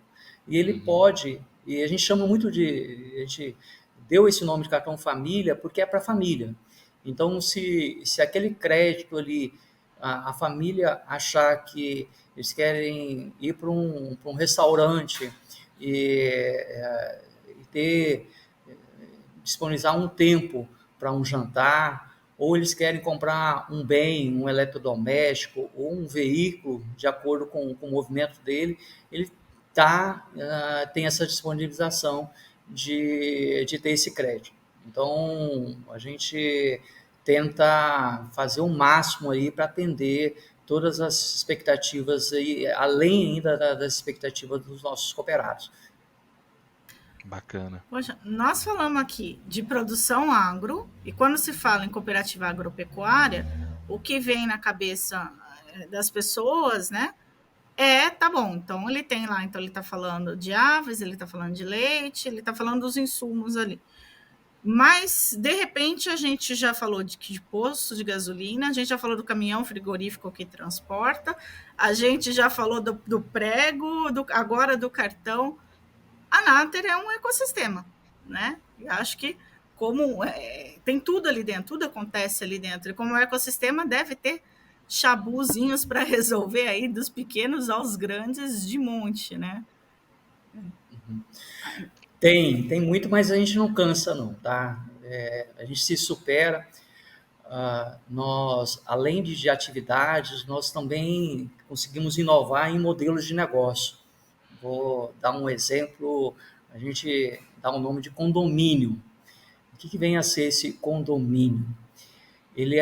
e ele pode, e a gente chama muito a gente deu esse nome de cartão família porque é para a família. Então, se aquele crédito ali, a família achar que eles querem ir para um restaurante e disponibilizar um tempo para um jantar, ou eles querem comprar um bem, um eletrodoméstico ou um veículo, de acordo com o movimento dele, ele tem essa disponibilização de ter esse crédito. Então, a gente tenta fazer o máximo aí para atender todas as expectativas, aí, além ainda das expectativas dos nossos cooperados.
Bacana.
Poxa, nós falamos aqui de produção agro, e quando se fala em cooperativa agropecuária, o que vem na cabeça das pessoas, né? Tá bom, então ele tem lá, então ele está falando de aves, ele está falando de leite, ele está falando dos insumos ali. Mas, de repente, a gente já falou de posto de gasolina, a gente já falou do caminhão frigorífico que transporta, a gente já falou do prego, agora do cartão. A Natter é um ecossistema, né? Eu acho que tem tudo ali dentro, tudo acontece ali dentro. E como ecossistema, deve ter chabuzinhos para resolver aí, dos pequenos aos grandes de monte, né?
Tem muito, mas a gente não cansa não, tá? A gente se supera. Nós, além de atividades, nós também conseguimos inovar em modelos de negócio. Vou dar um exemplo, a gente dá o nome de condomínio. O que vem a ser esse condomínio? Ele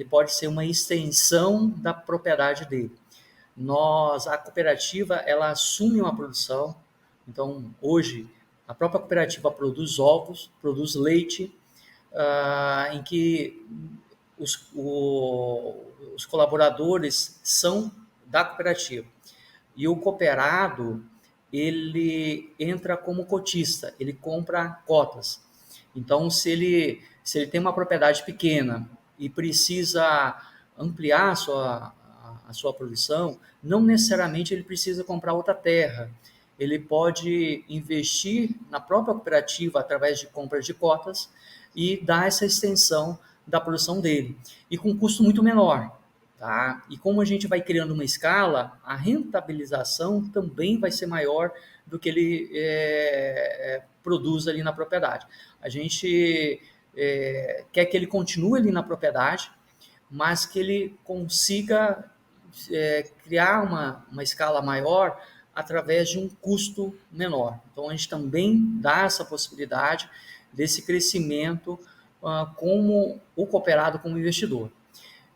pode ser uma extensão da propriedade dele. A cooperativa, ela assume uma produção. Então, hoje, a própria cooperativa produz ovos, produz leite, em que os colaboradores são da cooperativa. E o cooperado, ele entra como cotista, ele compra cotas. Então, se ele tem uma propriedade pequena e precisa ampliar a sua produção, não necessariamente ele precisa comprar outra terra. Ele pode investir na própria cooperativa através de compra de cotas e dar essa extensão da produção dele, e com um custo muito menor. Tá? E como a gente vai criando uma escala, a rentabilização também vai ser maior do que ele produz ali na propriedade. A gente quer que ele continue ali na propriedade, mas que ele consiga criar uma escala maior através de um custo menor. Então, a gente também dá essa possibilidade desse crescimento como o cooperado como investidor.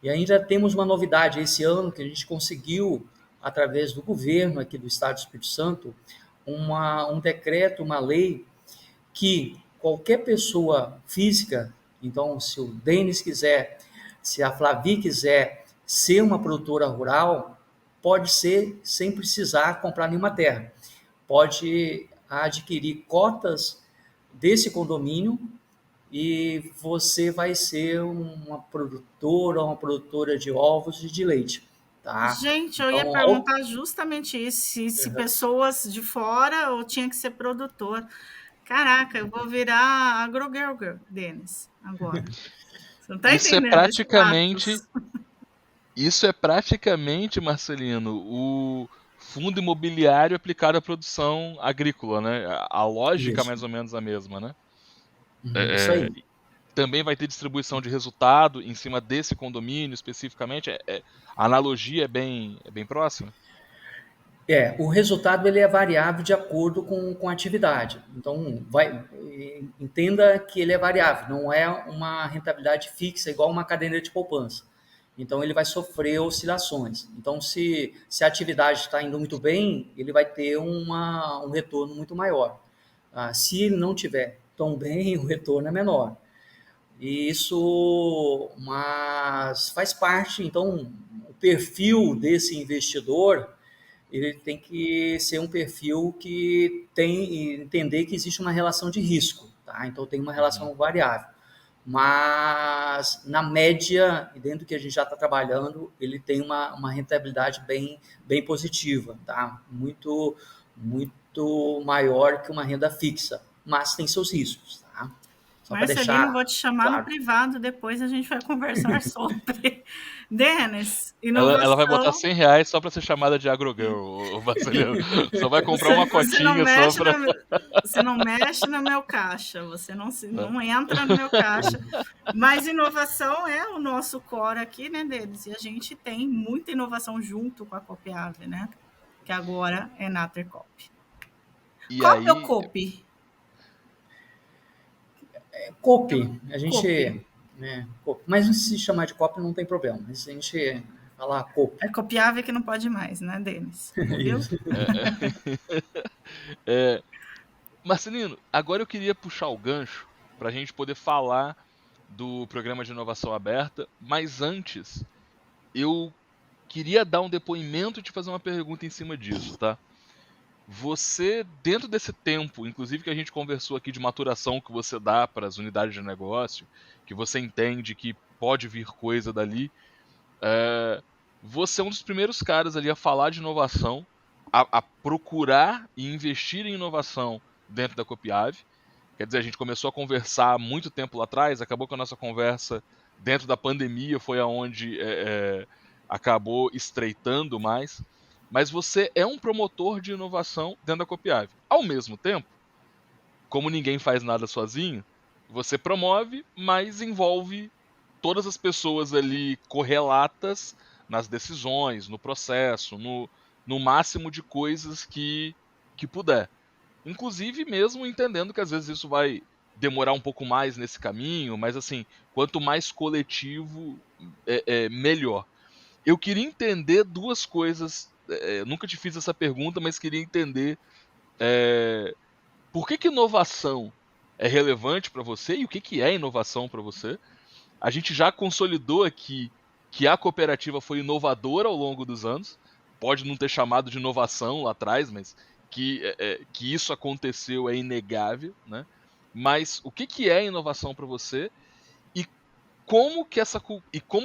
E ainda temos uma novidade esse ano que a gente conseguiu, através do governo aqui do Estado do Espírito Santo, um decreto, uma lei que qualquer pessoa física, então se o Denis quiser, se a Flavi quiser ser uma produtora rural, pode ser sem precisar comprar nenhuma terra. Pode adquirir cotas desse condomínio e você vai ser uma produtora de ovos e de leite. Tá?
Gente, eu ia perguntar justamente isso, se pessoas de fora ou tinha que ser produtor. Caraca, eu vou virar agrogirl, Denis, agora. Você não está entendendo
Isso é praticamente, Marcelino, o fundo imobiliário aplicado à produção agrícola, né? A lógica é mais ou menos a mesma, né?
Isso aí.
Também vai ter distribuição de resultado em cima desse condomínio especificamente? A analogia é bem próxima?
O resultado ele é variável de acordo com a atividade. Então, entenda que ele é variável, não é uma rentabilidade fixa igual uma caderneta de poupança. Então, ele vai sofrer oscilações. Então, se a atividade está indo muito bem, ele vai ter um retorno muito maior. Se ele não tiver tão bem, o retorno é menor. Mas faz parte. Então, o perfil desse investidor, ele tem que ser um perfil que entender que existe uma relação de risco, tá? Então tem uma relação variável, mas na média, dentro do que a gente já está trabalhando, ele tem uma rentabilidade bem positiva, tá? Muito maior que uma renda fixa, mas tem seus riscos, tá?
Marcelino, vou te chamar no privado, depois a gente vai conversar sobre. Denis, inovação...
Ela vai botar R$100 só para ser chamada de agrogirl, Marcelino. Só vai comprar uma cotinha só para...
Você não mexe no meu caixa, você não entra no meu caixa. Mas inovação é o nosso core aqui, né, Denis? E a gente tem muita inovação junto com a Copiave, né? Que agora é Natter Coop. Coop ou Coop?
Coop, a gente... mas se chamar de Coop não tem problema, mas a gente falar Coop.
É Copiave que não pode mais, né, Denis? Viu?
Marcelino, agora eu queria puxar o gancho para a gente poder falar do programa de inovação aberta, mas antes eu queria dar um depoimento e te fazer uma pergunta em cima disso, tá? Você, dentro desse tempo, inclusive que a gente conversou aqui de maturação que você dá para as unidades de negócio, que você entende que pode vir coisa dali, você é um dos primeiros caras ali a falar de inovação, a procurar e investir em inovação dentro da Copiave. Quer dizer, a gente começou a conversar há muito tempo lá atrás, acabou que a nossa conversa dentro da pandemia foi aonde acabou estreitando mais. Mas você é um promotor de inovação dentro da Copiave. Ao mesmo tempo, como ninguém faz nada sozinho, você promove, mas envolve todas as pessoas ali correlatas nas decisões, no processo, no máximo de coisas que puder. Inclusive mesmo entendendo que às vezes isso vai demorar um pouco mais nesse caminho, mas assim, quanto mais coletivo, melhor. Eu queria entender duas coisas. Nunca te fiz essa pergunta, mas queria entender por que inovação é relevante para você e o que é inovação para você. A gente já consolidou aqui que a cooperativa foi inovadora ao longo dos anos. Pode não ter chamado de inovação lá atrás, mas que isso aconteceu é inegável, né? Mas o que é inovação para você e como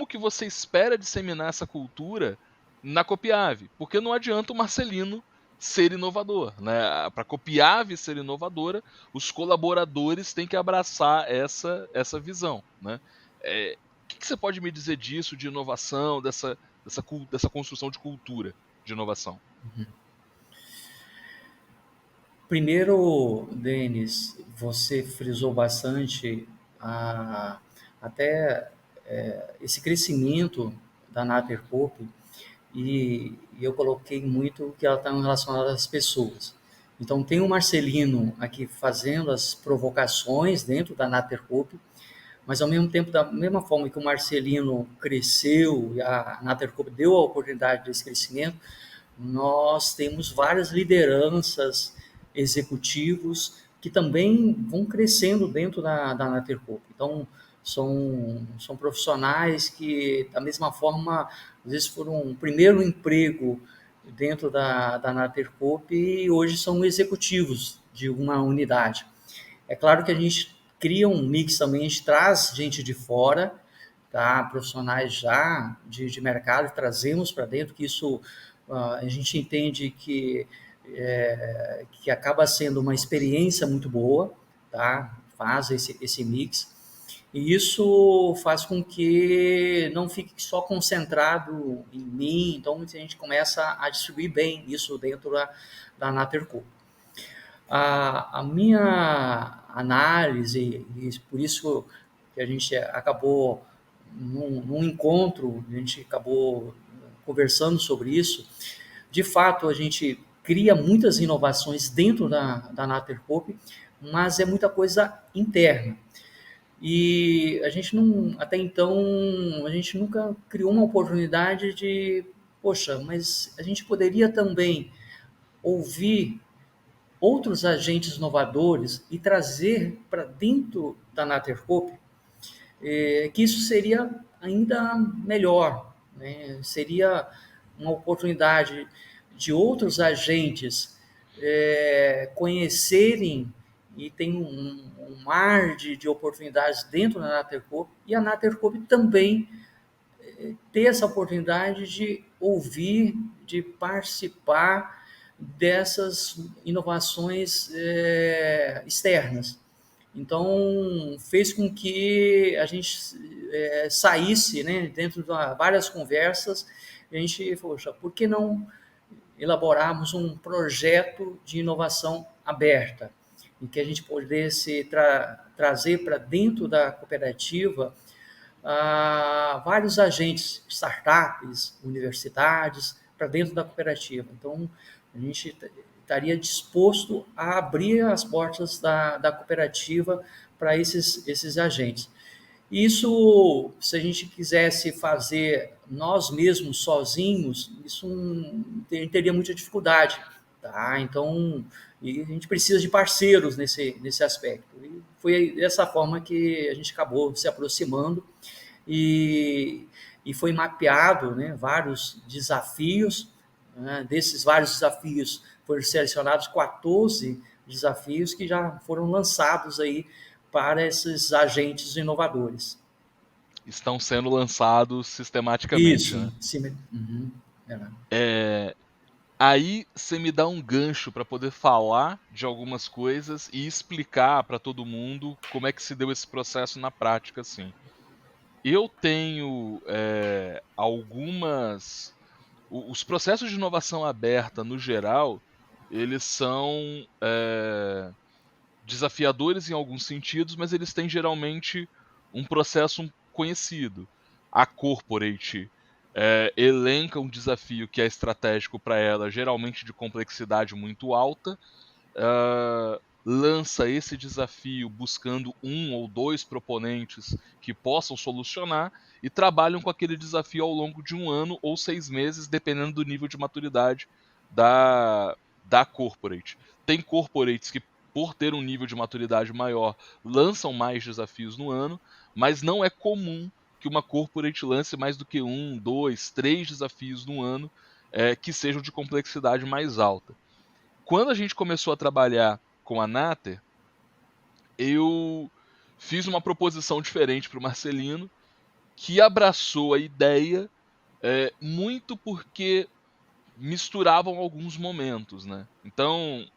que você espera disseminar essa cultura na Copiave? Porque não adianta o Marcelino ser inovador, né? Para a Copiave ser inovadora, os colaboradores têm que abraçar essa visão, né? O que você pode me dizer disso, de inovação, dessa construção de cultura de inovação?
Primeiro, Denis, você frisou bastante até esse crescimento da Nater Coop e eu coloquei muito que ela está relacionada às pessoas. Então, tem o Marcelino aqui fazendo as provocações dentro da Nater Coop, mas ao mesmo tempo, da mesma forma que o Marcelino cresceu e a Nater Coop deu a oportunidade desse crescimento, nós temos várias lideranças, executivos, que também vão crescendo dentro da Nater Coop. Então, são profissionais que, da mesma forma, às vezes foram um primeiro emprego dentro da Nater Coop e hoje são executivos de uma unidade. É claro que a gente cria um mix também, a gente traz gente de fora, tá? Profissionais já de mercado, trazemos para dentro, que isso a gente entende que acaba sendo uma experiência muito boa, tá? Faz esse mix. E isso faz com que não fique só concentrado em mim, então a gente começa a distribuir bem isso dentro da Nater Coop. A minha análise, e por isso que a gente acabou num encontro, a gente acabou conversando sobre isso, de fato a gente cria muitas inovações dentro da Nater Coop, mas é muita coisa interna. E a gente não, até então, a gente nunca criou uma oportunidade de, poxa, mas a gente poderia também ouvir outros agentes inovadores e trazer para dentro da Nater Coop, que isso seria ainda melhor, né? Seria uma oportunidade de outros agentes conhecerem e tem um mar de oportunidades dentro da Nater Coop e a Nater Coop também ter essa oportunidade de ouvir, de participar dessas inovações externas. Então, fez com que a gente saísse, né, dentro de várias conversas, a gente falou, por que não elaborarmos um projeto de inovação aberta, em que a gente pudesse trazer para dentro da cooperativa vários agentes, startups, universidades, para dentro da cooperativa. Então, a gente estaria disposto a abrir as portas da cooperativa para esses agentes. Isso, se a gente quisesse fazer nós mesmos, sozinhos, isso teria muita dificuldade. Tá? Então, e a gente precisa de parceiros nesse aspecto. E foi dessa forma que a gente acabou se aproximando e foi mapeado, né, vários desafios. Né? Desses vários desafios foram selecionados 14 desafios que já foram lançados aí para esses agentes inovadores.
Estão sendo lançados sistematicamente, né?
Isso, sim. Uhum.
Aí você me dá um gancho para poder falar de algumas coisas e explicar para todo mundo como é que se deu esse processo na prática, assim. Eu tenho algumas... Os processos de inovação aberta, no geral, eles são desafiadores em alguns sentidos, mas eles têm geralmente um processo conhecido. A corporate elenca um desafio que é estratégico para ela, geralmente de complexidade muito alta, lança esse desafio buscando um ou dois proponentes que possam solucionar e trabalham com aquele desafio ao longo de 1 ano ou 6 meses, dependendo do nível de maturidade da corporate. Tem corporates que, por ter um nível de maturidade maior, lançam mais desafios no ano, mas não é comum que uma corporate lance mais do que 1, 2, 3 desafios no ano que sejam de complexidade mais alta. Quando a gente começou a trabalhar com a Nater, eu fiz uma proposição diferente para o Marcelino, que abraçou a ideia muito porque misturavam alguns momentos, né? Então,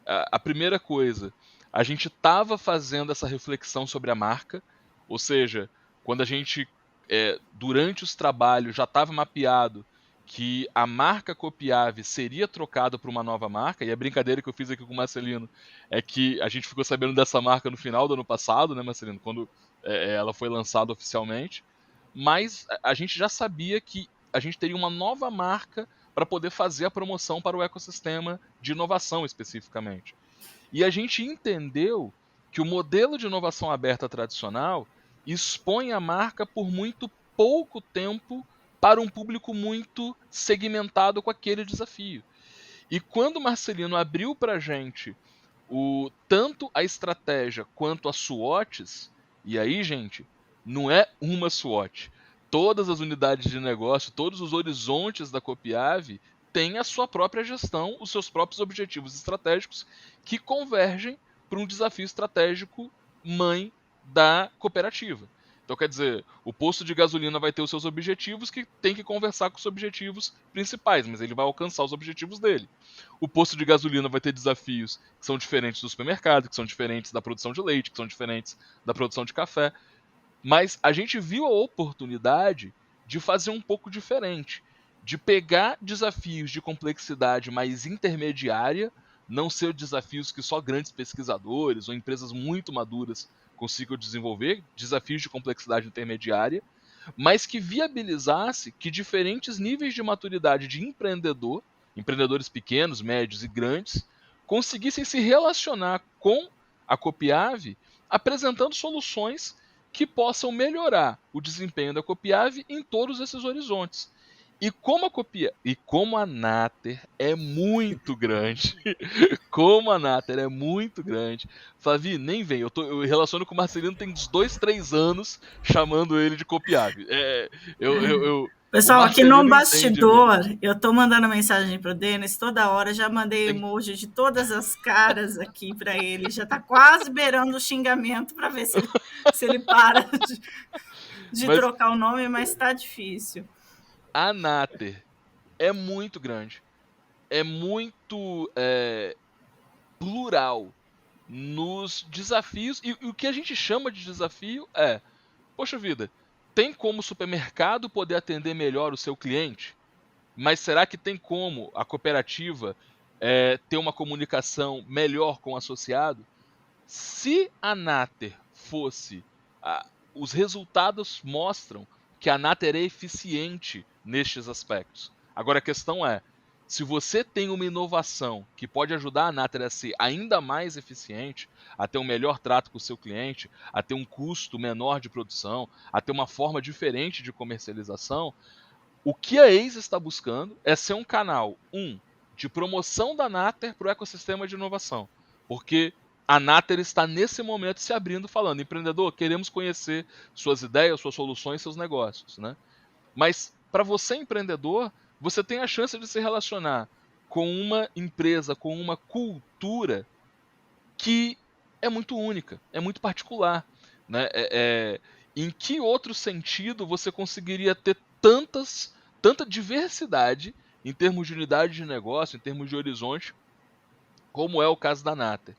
a primeira coisa, a gente estava fazendo essa reflexão sobre a marca, ou seja, quando a gente, durante os trabalhos, já estava mapeado que a marca Copiave seria trocada por uma nova marca, e a brincadeira que eu fiz aqui com o Marcelino é que a gente ficou sabendo dessa marca no final do ano passado, né, Marcelino, quando ela foi lançada oficialmente, mas a gente já sabia que a gente teria uma nova marca para poder fazer a promoção para o ecossistema de inovação especificamente. E a gente entendeu que o modelo de inovação aberta tradicional expõe a marca por muito pouco tempo para um público muito segmentado com aquele desafio. E quando o Marcelino abriu para a gente tanto a estratégia quanto as SWOTs, e aí, gente, não é uma SWOT. Todas as unidades de negócio, todos os horizontes da Copiave têm a sua própria gestão, os seus próprios objetivos estratégicos que convergem para um desafio estratégico mãe da cooperativa. Então, quer dizer, o posto de gasolina vai ter os seus objetivos que tem que conversar com os objetivos principais, mas ele vai alcançar os objetivos dele. O posto de gasolina vai ter desafios que são diferentes do supermercado, que são diferentes da produção de leite, que são diferentes da produção de café. Mas a gente viu a oportunidade de fazer um pouco diferente, de pegar desafios de complexidade mais intermediária, não ser desafios que só grandes pesquisadores ou empresas muito maduras consigam desenvolver, desafios de complexidade intermediária, mas que viabilizasse que diferentes níveis de maturidade de empreendedor, empreendedores pequenos, médios e grandes, conseguissem se relacionar com a Copiave, apresentando soluções que possam melhorar o desempenho da Copiave em todos esses horizontes. E como a Nater é muito grande, Flavi, nem vem, eu relaciono com o Marcelino tem uns 2, 3 anos chamando ele de Copiave. O
Pessoal, aqui
Marcelino
no
entende
bastidor,
mesmo.
eu tô mandando mensagem pro Denis toda hora, já mandei
Tem-
emoji de todas as caras aqui para ele, já tá quase beirando o xingamento para ver se ele para de
Mas
trocar o nome, mas tá difícil.
a Nater é muito grande, é muito plural nos desafios, e o que a gente chama de desafio poxa vida, tem como o supermercado poder atender melhor o seu cliente? Mas será que tem como a cooperativa ter uma comunicação melhor com o associado? Se a Nater fosse... os resultados mostram que a Nater é eficiente nestes aspectos. Agora a questão é, se você tem uma inovação que pode ajudar a Nater a ser ainda mais eficiente, a ter um melhor trato com o seu cliente, a ter um custo menor de produção, a ter uma forma diferente de comercialização, o que a Ace está buscando é ser um canal, de promoção da Nater para o ecossistema de inovação. Porque a Nater está nesse momento se abrindo falando, empreendedor, queremos conhecer suas ideias, suas soluções, seus negócios, né? Mas para você empreendedor, você tem a chance de se relacionar com uma empresa, com uma cultura que é muito única, é muito particular, né? Em que outro sentido você conseguiria ter tanta diversidade em termos de unidade de negócio, em termos de horizonte, como é o caso da Nater?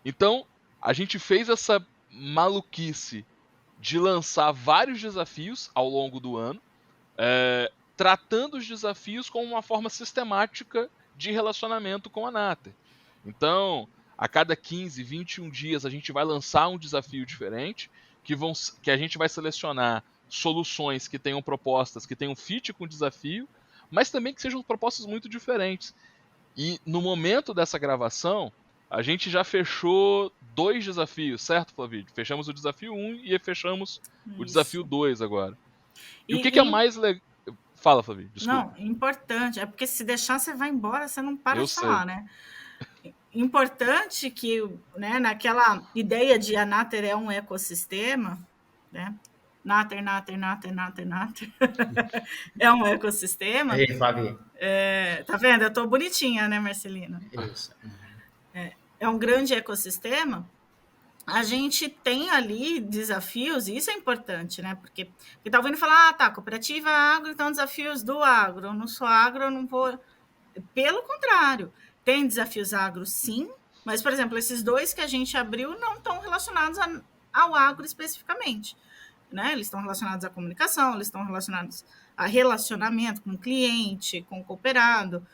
Então, a gente fez essa maluquice de lançar vários desafios ao longo do ano, tratando os desafios como uma forma sistemática de relacionamento com a Nater. Então, a cada 15, 21 dias a gente vai lançar um desafio diferente, que a gente vai selecionar soluções que tenham propostas, que tenham fit com o desafio, mas também que sejam propostas muito diferentes. E no momento dessa gravação, a gente já fechou 2 desafios, certo, Flavídio? Fechamos o desafio 1 e fechamos o desafio
Isso.
2 agora. E o que
E,
é
e
mais legal? Fala, Flavídio, desculpa.
não, importante, é porque se deixar você vai embora, você não para
Eu
de
sei.
falar, né? Importante que, né, naquela ideia de a Nater é um ecossistema, né? Nater, Nater, Nater, Nater, Nater. É um ecossistema.
Ei, Flavi.
Tá vendo? Eu tô bonitinha, né, Marcelino?
Isso.
É um grande ecossistema. A gente tem ali desafios, e isso é importante, né? Porque tá ouvindo falar, tá, cooperativa agro, então desafios do agro. Eu não sou agro, eu não vou. Pelo contrário, tem desafios agro, sim, mas, por exemplo, esses 2 que a gente abriu não estão relacionados ao agro especificamente, né? Eles estão relacionados à comunicação, eles estão relacionados a relacionamento com o cliente, com o cooperado.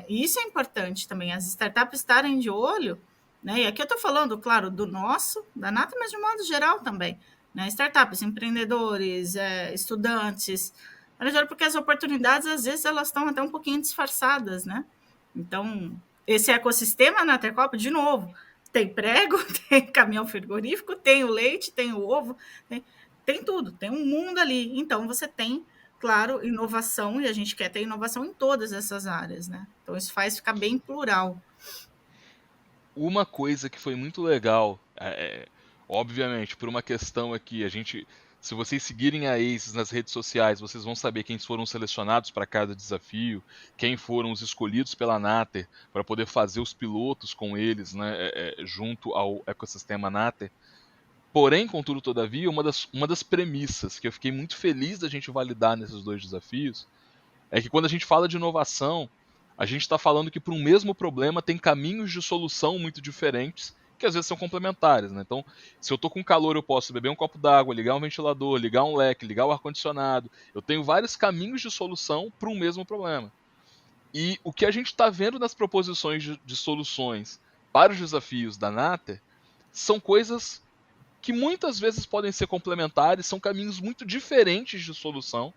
E isso é importante também, as startups estarem de olho, né? E aqui eu estou falando, claro, do nosso, da Nata, mas de modo geral também, né? Startups, empreendedores, estudantes, porque as oportunidades, às vezes, elas estão até um pouquinho disfarçadas, né? Então, esse ecossistema na Tercop, de novo, tem prego, tem caminhão frigorífico, tem o leite, tem o ovo, tem tudo, tem um mundo ali. Então, você tem, claro, inovação, e a gente quer ter inovação em todas essas áreas, né? Então, isso faz ficar bem plural.
Uma coisa que foi muito legal, obviamente, por uma questão aqui, se vocês seguirem a Aces nas redes sociais, vocês vão saber quem foram selecionados para cada desafio, quem foram os escolhidos pela Nater para poder fazer os pilotos com eles, né, junto ao ecossistema Nater. Porém, contudo, todavia, uma das premissas que eu fiquei muito feliz da gente validar nesses 2 desafios é que quando a gente fala de inovação, a gente está falando que para um mesmo problema tem caminhos de solução muito diferentes, que às vezes são complementares, né? Então, se eu estou com calor, eu posso beber um copo d'água, ligar um ventilador, ligar um leque, ligar o ar-condicionado. Eu tenho vários caminhos de solução para um mesmo problema. E o que a gente está vendo nas proposições de soluções para os desafios da Nater são coisas que muitas vezes podem ser complementares, são caminhos muito diferentes de solução,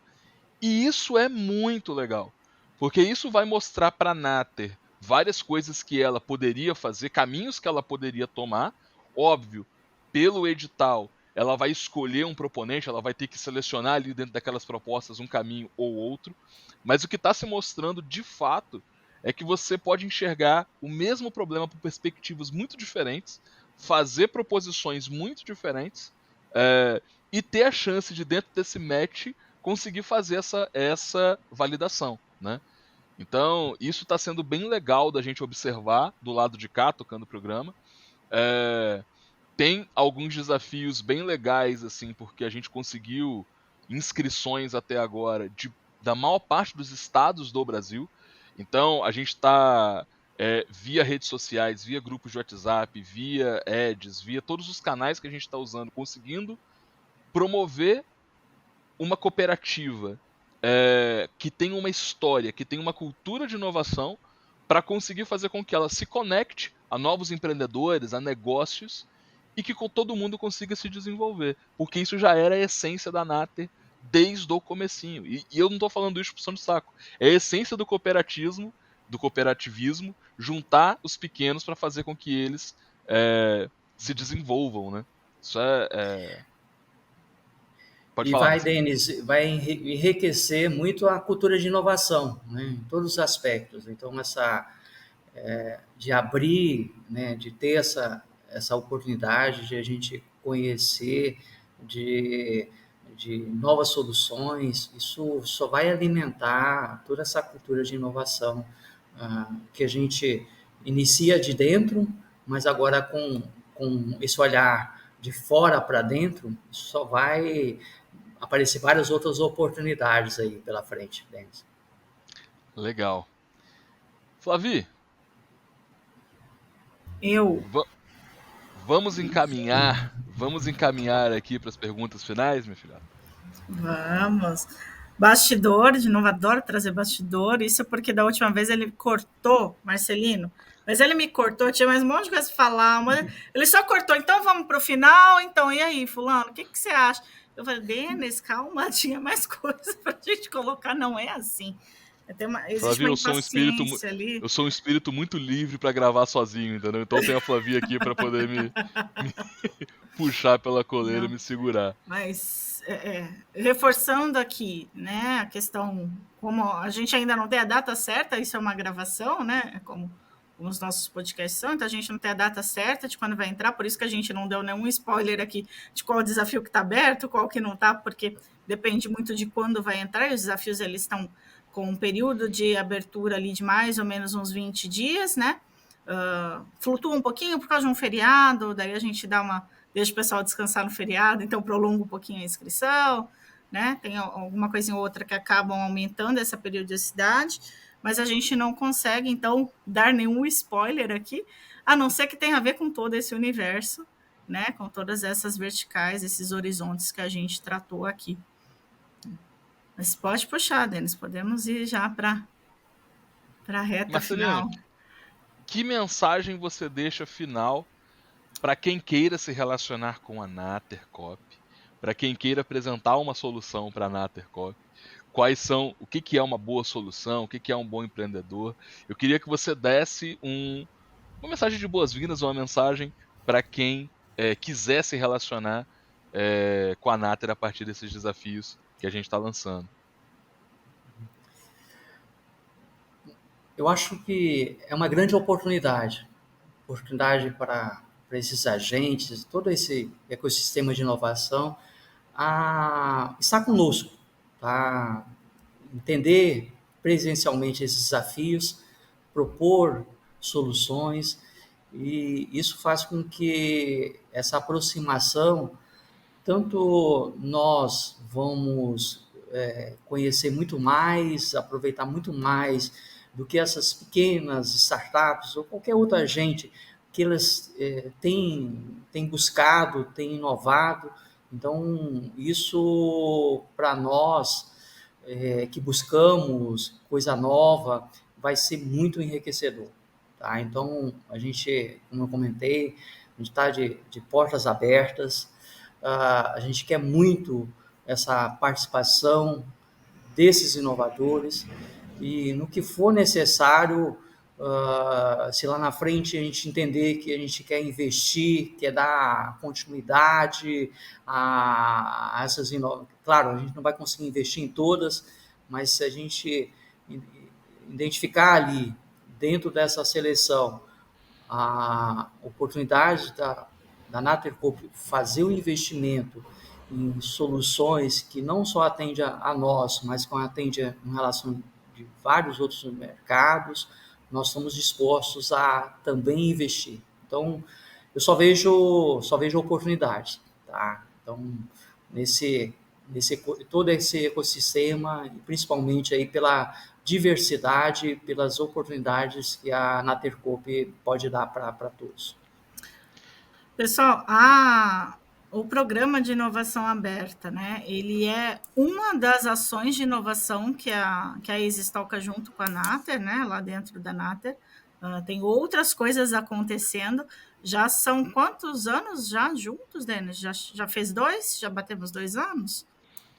e isso é muito legal, porque isso vai mostrar para a Nater várias coisas que ela poderia fazer, caminhos que ela poderia tomar. Óbvio, pelo edital, ela vai escolher um proponente, ela vai ter que selecionar ali dentro daquelas propostas um caminho ou outro, mas o que está se mostrando de fato é que você pode enxergar o mesmo problema por perspectivas muito diferentes, fazer proposições muito diferentes, e ter a chance de, dentro desse match, conseguir fazer essa validação, né? Então, isso está sendo bem legal da gente observar do lado de cá, tocando o programa. Tem alguns desafios bem legais, assim, porque a gente conseguiu inscrições até agora da maior parte dos estados do Brasil. Então, a gente está via redes sociais, via grupos de WhatsApp, via ads, via todos os canais que a gente está usando, conseguindo promover uma cooperativa que tem uma história, que tem uma cultura de inovação, para conseguir fazer com que ela se conecte a novos empreendedores, a negócios, e que todo mundo consiga se desenvolver. Porque isso já era a essência da Nater desde o comecinho. E eu não estou falando isso por puxando de saco. É a essência do cooperativismo, juntar os pequenos para fazer com que eles se desenvolvam, né? Isso Pode
E
falar,
vai,
Marcelo.
Denis, vai enriquecer muito a cultura de inovação, né, em todos os aspectos. Então, de abrir, né, de ter essa oportunidade de a gente conhecer de novas soluções, isso só vai alimentar toda essa cultura de inovação que a gente inicia de dentro, mas agora com esse olhar de fora para dentro, só vai aparecer várias outras oportunidades aí pela frente, Denis.
Legal. Flavi,
Eu.
vamos encaminhar aqui para as perguntas finais, minha filha?
Vamos. Bastidor, de novo, adoro trazer bastidor. Isso é porque da última vez ele cortou, Marcelino. Mas ele me cortou, tinha mais um monte de coisa para falar. Mas ele só cortou. Então vamos para o final. Então, e aí, fulano, o que você acha? Eu falei, Denis, calma, tinha mais coisa para a gente colocar. Não é assim.
Flávio, eu sou um espírito muito livre para gravar sozinho, entendeu? Então tem a Flavia aqui para poder me puxar pela coleira e me segurar.
Mas reforçando aqui, né, a questão, como a gente ainda não tem a data certa, isso é uma gravação, né, como os nossos podcasts são, então a gente não tem a data certa de quando vai entrar, por isso que a gente não deu nenhum spoiler aqui de qual desafio que está aberto, qual que não está, porque depende muito de quando vai entrar, e os desafios eles estão com um período de abertura ali de mais ou menos uns 20 dias, né? Flutua um pouquinho por causa de um feriado, daí a gente deixa o pessoal descansar no feriado, então prolonga um pouquinho a inscrição, né? Tem alguma coisinha ou outra que acabam aumentando essa periodicidade, mas a gente não consegue, então, dar nenhum spoiler aqui, a não ser que tenha a ver com todo esse universo, né? Com todas essas verticais, esses horizontes que a gente tratou aqui. Mas pode puxar, Denis, podemos ir já para a reta
Marcelino,
final.
Que mensagem você deixa final para quem queira se relacionar com a Natercoop, para quem queira apresentar uma solução para a Natercoop? O que é uma boa solução, o que é um bom empreendedor? Eu queria que você desse uma mensagem de boas-vindas, uma mensagem para quem quiser se relacionar com a Nater a partir desses desafios que a gente está lançando.
Eu acho que é uma grande oportunidade para esses agentes, todo esse ecossistema de inovação, a estar conosco, tá? Entender presencialmente esses desafios, propor soluções, e isso faz com que essa aproximação, tanto nós vamos conhecer muito mais, aproveitar muito mais do que essas pequenas startups ou qualquer outra agente que elas têm buscado, têm inovado. Então, isso para nós que buscamos coisa nova vai ser muito enriquecedor. Tá? Então, a gente, como eu comentei, a gente está de portas abertas, a gente quer muito essa participação desses inovadores e no que for necessário, se lá na frente a gente entender que a gente quer investir, quer dar continuidade a essas inovações. Claro, a gente não vai conseguir investir em todas, mas se a gente identificar ali, dentro dessa seleção, a oportunidade da Natercoop fazer o investimento em soluções que não só atende a nós, mas que atende em relação de vários outros mercados, nós estamos dispostos a também investir. Então, eu só vejo oportunidades, tá? Então, todo esse ecossistema, e principalmente aí pela diversidade, pelas oportunidades que a Natercoop pode dar para todos.
Pessoal, o programa de inovação aberta, né? Ele é uma das ações de inovação que a Isis toca junto com a Nater, né? Lá dentro da Nater. Tem outras coisas acontecendo. Já são quantos anos já juntos, Denis? Já fez 2? Já batemos 2 anos?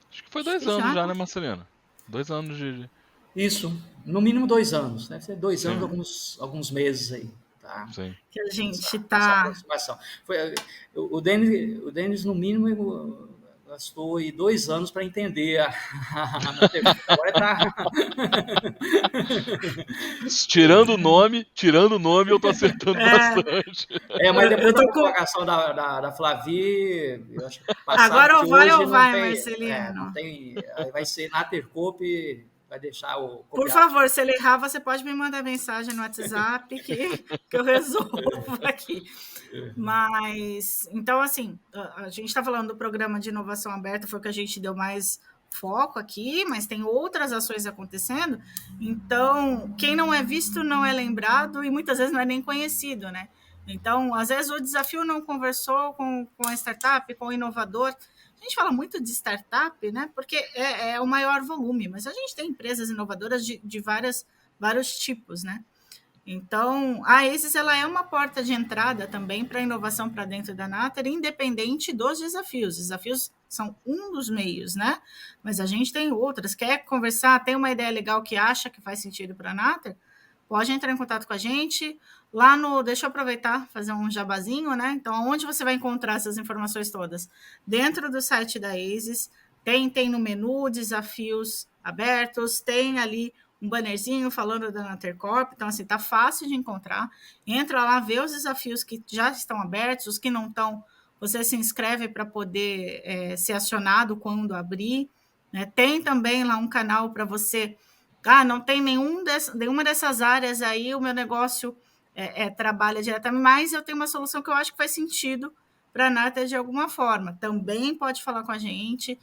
Acho que foi 2 anos já, né, Marcelino? 2 anos de...
Isso, no mínimo 2 anos. Deve ser 2 anos, alguns meses aí. Tá?
Sim.
Que a gente
essa aproximação. O Denis, no mínimo, gastou 2 anos para entender agora tá...
Tirando o nome, eu tô acertando bastante.
Mas depois da propagação da Flavi, eu acho que
agora ou vai,
Marcelino.
Não
vai ser Natercoop vai deixar o
Por
copiar.
favor, se ele errar, você pode me mandar mensagem no WhatsApp que eu resolvo aqui. Mas, então, assim, a gente está falando do programa de inovação aberta, foi o que a gente deu mais foco aqui, mas tem outras ações acontecendo. Então, quem não é visto não é lembrado e muitas vezes não é nem conhecido, né? Então, às vezes o desafio não conversou com a startup, com o inovador. A gente fala muito de startup, né? Porque é o maior volume, mas a gente tem empresas inovadoras de vários tipos, né? Então, a ACES ela é uma porta de entrada também para a inovação para dentro da Natter, independente dos desafios. Os desafios são um dos meios, né? Mas a gente tem outras. Quer conversar, tem uma ideia legal que acha que faz sentido para a Natter? Pode entrar em contato com a gente. Lá no... Deixa eu aproveitar, fazer um jabazinho, né? Então, onde você vai encontrar essas informações todas? Dentro do site da ACES, tem no menu desafios abertos, tem ali um bannerzinho falando da Nattercorp, então assim, tá fácil de encontrar. Entra lá, vê os desafios que já estão abertos, os que não estão, você se inscreve para poder ser acionado quando abrir. Né? Tem também lá um canal para você, não tem nenhuma dessas áreas aí, o meu negócio trabalha diretamente, mas eu tenho uma solução que eu acho que faz sentido para a Natter de alguma forma. Também pode falar com a gente.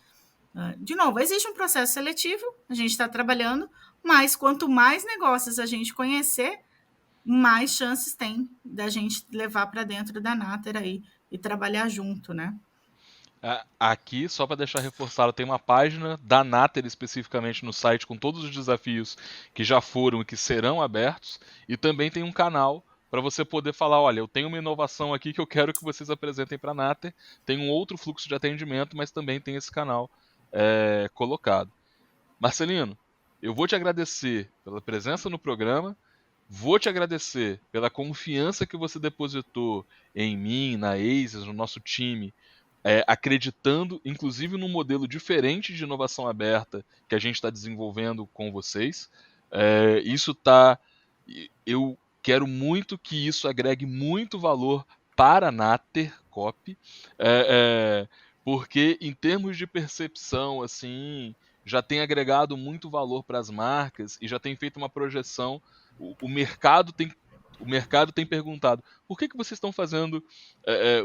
De novo, existe um processo seletivo, a gente está trabalhando, mas quanto mais negócios a gente conhecer, mais chances tem da gente levar para dentro da Natter aí e trabalhar junto, né?
Aqui, só para deixar reforçado, tem uma página da Natter especificamente no site com todos os desafios que já foram e que serão abertos, e também tem um canal para você poder falar, olha, eu tenho uma inovação aqui que eu quero que vocês apresentem para a Natter, tem um outro fluxo de atendimento, mas também tem esse canal colocado. Marcelino, eu vou te agradecer pela presença no programa, vou te agradecer pela confiança que você depositou em mim, na ACES, no nosso time, acreditando, inclusive, num modelo diferente de inovação aberta que a gente está desenvolvendo com vocês. Eu quero muito que isso agregue muito valor para a Nattercorp, porque em termos de percepção, assim, já tem agregado muito valor para as marcas e já tem feito uma projeção. O mercado tem perguntado por que vocês estão fazendo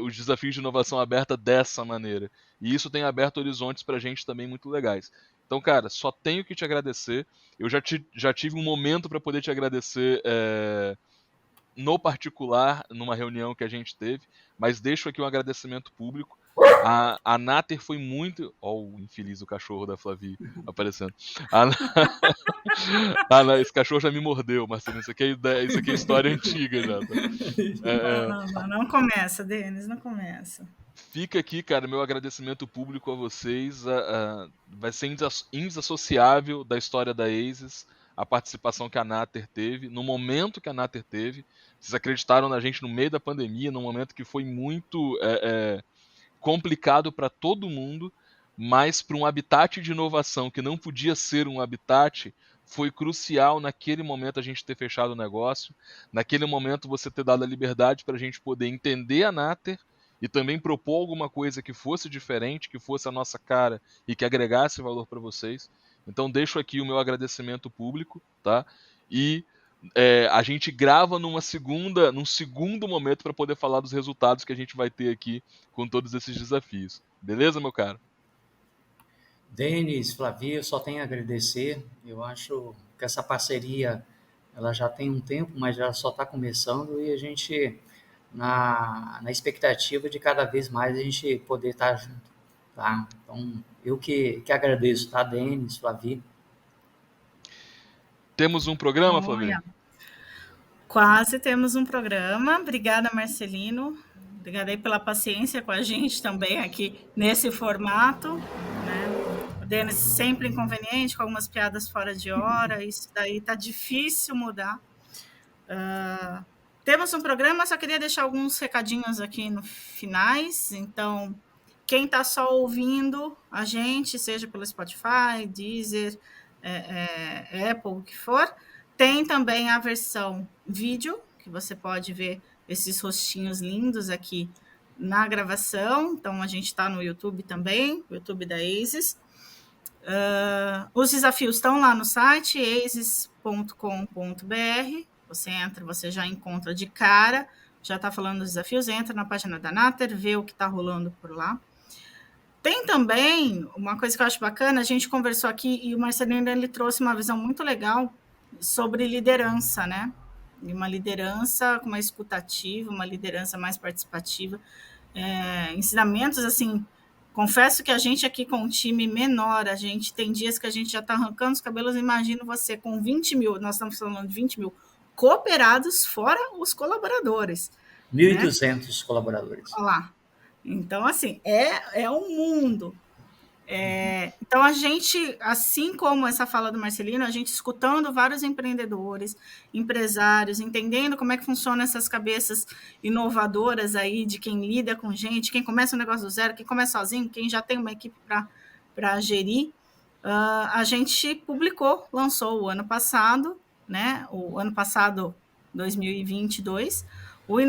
os desafios de inovação aberta dessa maneira? E isso tem aberto horizontes para a gente também muito legais. Então, cara, só tenho que te agradecer. Eu já tive um momento para poder te agradecer no particular, numa reunião que a gente teve, mas deixo aqui um agradecimento público. A Natter foi muito... Ó, o infeliz do cachorro da Flavi aparecendo. Esse cachorro já me mordeu, Marcelo. Isso aqui é história antiga já. Tá?
Não começa, Denis, não começa.
Fica aqui, cara, meu agradecimento público a vocês. Vai ser indesassociável da história da ACES, a participação que a Natter teve, no momento que a Natter teve. Vocês acreditaram na gente no meio da pandemia, num momento que foi muito complicado para todo mundo, mas para um habitat de inovação que não podia ser um habitat, foi crucial naquele momento a gente ter fechado o negócio, naquele momento você ter dado a liberdade para a gente poder entender a Natter e também propor alguma coisa que fosse diferente, que fosse a nossa cara e que agregasse valor para vocês. Então deixo aqui o meu agradecimento público, tá? E a gente grava num segundo momento para poder falar dos resultados que a gente vai ter aqui com todos esses desafios. Beleza, meu caro?
Denis, Flavio, só tenho a agradecer. Eu acho que essa parceria ela já tem um tempo, mas já só está começando e a gente na expectativa de cada vez mais a gente poder estar junto, tá? Então, eu que agradeço, tá, Denis, Flavio?
Temos um programa, Flavio?
Quase temos um programa. Obrigada, Marcelino. Obrigada aí pela paciência com a gente também aqui nesse formato, né? O Denis sempre inconveniente, com algumas piadas fora de hora, isso daí tá difícil mudar. Temos um programa, só queria deixar alguns recadinhos aqui no finais. Então, quem está só ouvindo a gente, seja pelo Spotify, Deezer, Apple, o que for, tem também a versão vídeo, que você pode ver esses rostinhos lindos aqui na gravação. Então, a gente está no YouTube também, o YouTube da ACES. Os desafios estão lá no site, aces.com.br. Você entra, você já encontra de cara, já está falando dos desafios, entra na página da Nater, vê o que está rolando por lá. Tem também uma coisa que eu acho bacana, a gente conversou aqui e o Marcelino ele trouxe uma visão muito legal sobre liderança, né? E uma liderança com uma escutativa, uma liderança mais participativa. Ensinamentos, assim, confesso que a gente aqui com um time menor, a gente tem dias que a gente já está arrancando os cabelos, imagino você com 20 mil, nós estamos falando de 20 mil cooperados, fora os colaboradores.
1.200 né? Colaboradores.
Olha lá. Então, assim, é um mundo. Então, a gente, assim como essa fala do Marcelino, a gente escutando vários empreendedores, empresários, entendendo como é que funcionam essas cabeças inovadoras aí, de quem lida com gente, quem começa um negócio do zero, quem começa sozinho, quem já tem uma equipe para gerir, a gente lançou o ano passado, né? O ano passado, 2022, o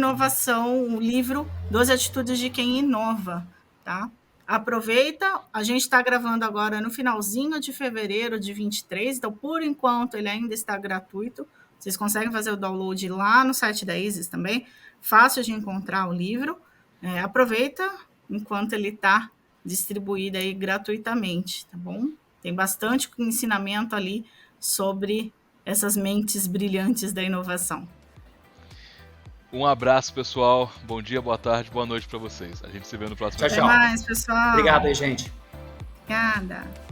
livro 12 Atitudes de Quem Inova, tá? Aproveita, a gente está gravando agora no finalzinho de fevereiro de 23, então, por enquanto, ele ainda está gratuito. Vocês conseguem fazer o download lá no site da Aces também. Fácil de encontrar o livro. Aproveita enquanto ele está distribuído aí gratuitamente, tá bom? Tem bastante ensinamento ali sobre essas mentes brilhantes da inovação.
Um abraço, pessoal. Bom dia, boa tarde, boa noite para vocês. A gente se vê no próximo
Tchau, tchau.
Até mais, pessoal.
Obrigado aí, gente.
Obrigada.